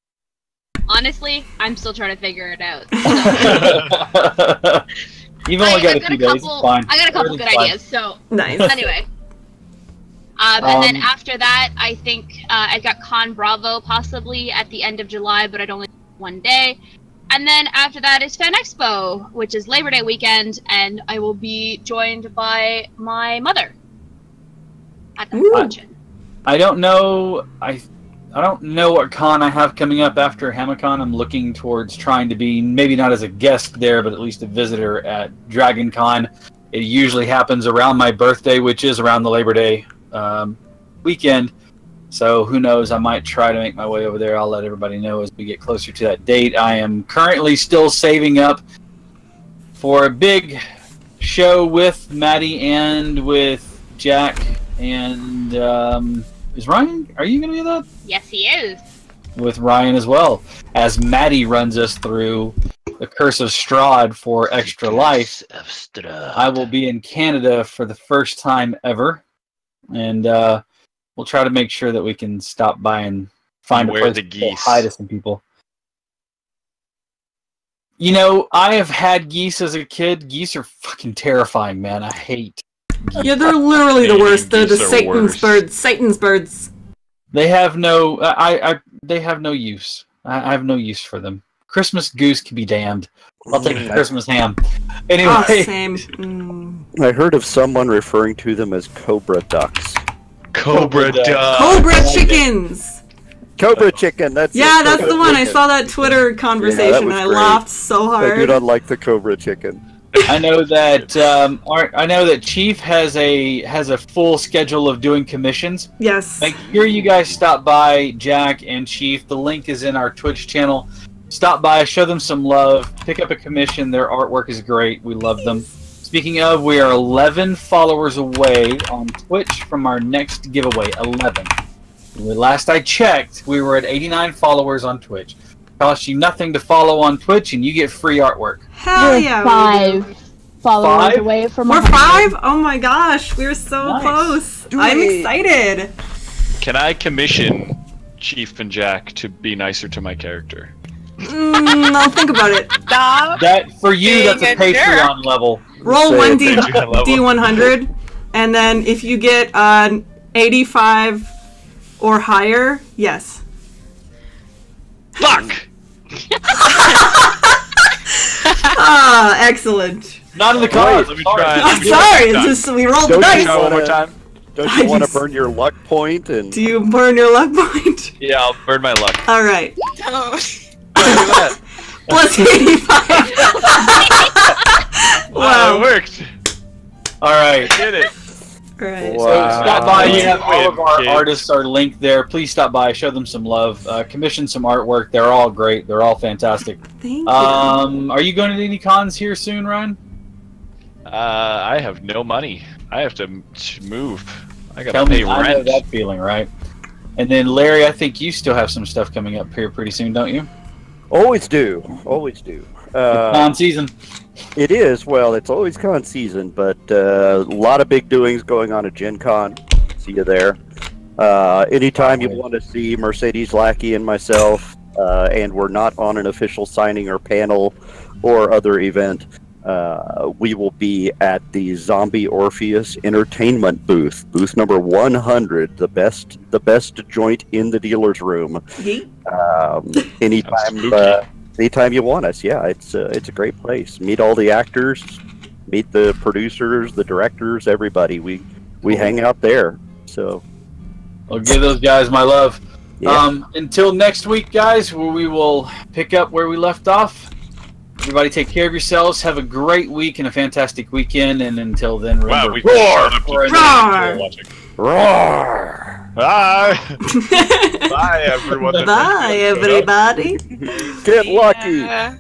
B: Honestly, I'm still trying to figure it out.
E: You've only got a few days. It's fine.
B: I got a couple good ideas. So
A: Nice.
B: anyway, and then after that, I think I got Con Bravo possibly at the end of July, but I'd only do 1 day. And then after that is Fan Expo, which is Labor Day weekend, and I will be joined by my mother at the convention.
E: I don't know. I don't know what con I have coming up after Hamacon. I'm looking towards trying to be, maybe not as a guest there, but at least a visitor at Dragon Con. It usually happens around my birthday, which is around the Labor Day weekend. So who knows? I might try to make my way over there. I'll let everybody know as we get closer to that date. I am currently still saving up for a big show with Maddie and with Jack. And is Ryan? Are you going to do that?
B: Yes, he is.
E: With Ryan as well, as Maddie runs us through the Curse of Strahd for Extra Life. I will be in Canada for the first time ever, and we'll try to make sure that we can stop by and find a place to say hi to some people. You know, I have had geese as a kid. Geese are fucking terrifying, man. I hate geese.
A: Yeah, they're literally the worst. They're the Satan's birds. Satan's birds.
E: They have no. They have no use. I have no use for them. Christmas goose can be damned. I'll take a Christmas ham. Anyway.
A: Oh, same.
C: I heard of someone referring to them as cobra ducks.
F: Cobra duck.
A: Cobra chickens.
C: Cobra chicken. That's
A: that's the one. I saw that Twitter conversation and I laughed so hard.
C: I do not like the cobra chicken.
E: I know that Chief has a full schedule of doing commissions.
A: Yes.
E: Make sure you guys stop by, Jack and Chief. The link is in our Twitch channel. Stop by, show them some love, pick up a commission. Their artwork is great. We love them. Speaking of, we are 11 followers away on Twitch from our next giveaway. 11. Last I checked, we were at 89 followers on Twitch. Costs you nothing to follow on Twitch, and you get free artwork.
A: Hell yeah!
G: 5 followers away from.
A: We're 5? Oh my gosh, we're so close! I'm excited.
F: Can I commission Chief and Jack to be nicer to my character?
A: I'll think about it.
E: That for you, that's a Patreon level.
A: Roll 1d100, and then if you get 85 or higher, yes.
F: Fuck!
A: Excellent.
E: Not in the cards. Let
F: me try.
A: I'm sorry, it's just we rolled the dice.
F: One more time.
C: Don't you want to burn your luck point? And
A: do you burn your luck point?
F: Yeah, I'll burn my luck.
A: All right.
F: Plus
A: 85.
F: Wow, it worked.
E: All right.
F: I did it.
A: Right.
E: Wow. So stop by. You have all of our artists are linked there. Please stop by, show them some love, commission some artwork. They're all great. They're all fantastic.
A: Thank you.
E: Are you going to any cons here soon, Ryan?
F: I have no money. I have to move. I gotta
E: Tell
F: pay
E: me,
F: rent.
E: I know that feeling, right? And then Larry, I think you still have some stuff coming up here pretty soon, don't you?
C: Always do. Always do.
E: Con season.
C: It is. Well, it's always con season, but a lot of big doings going on at Gen Con. See you there. Anytime you want to see Mercedes Lackey and myself, and we're not on an official signing or panel or other event, we will be at the Zombie Orpheus Entertainment booth number 100, the best joint in the dealer's room. Anytime,
F: spooky.
C: anytime you want us. Yeah, it's a great place. Meet all the actors, meet the producers, the directors, everybody. We hang out there. So
E: I'll give those guys my love.
C: yeah.
E: Until next week, guys, where we will pick up where we left off. Everybody take care of yourselves. Have a great week and a fantastic weekend. And until then, remember,
F: Wow, we
E: roar
F: shut up
E: for
F: to
A: Roar!
F: watching.
C: Roar!
F: Bye. Bye, everyone.
A: Bye, everybody.
C: Get lucky.
D: Yeah.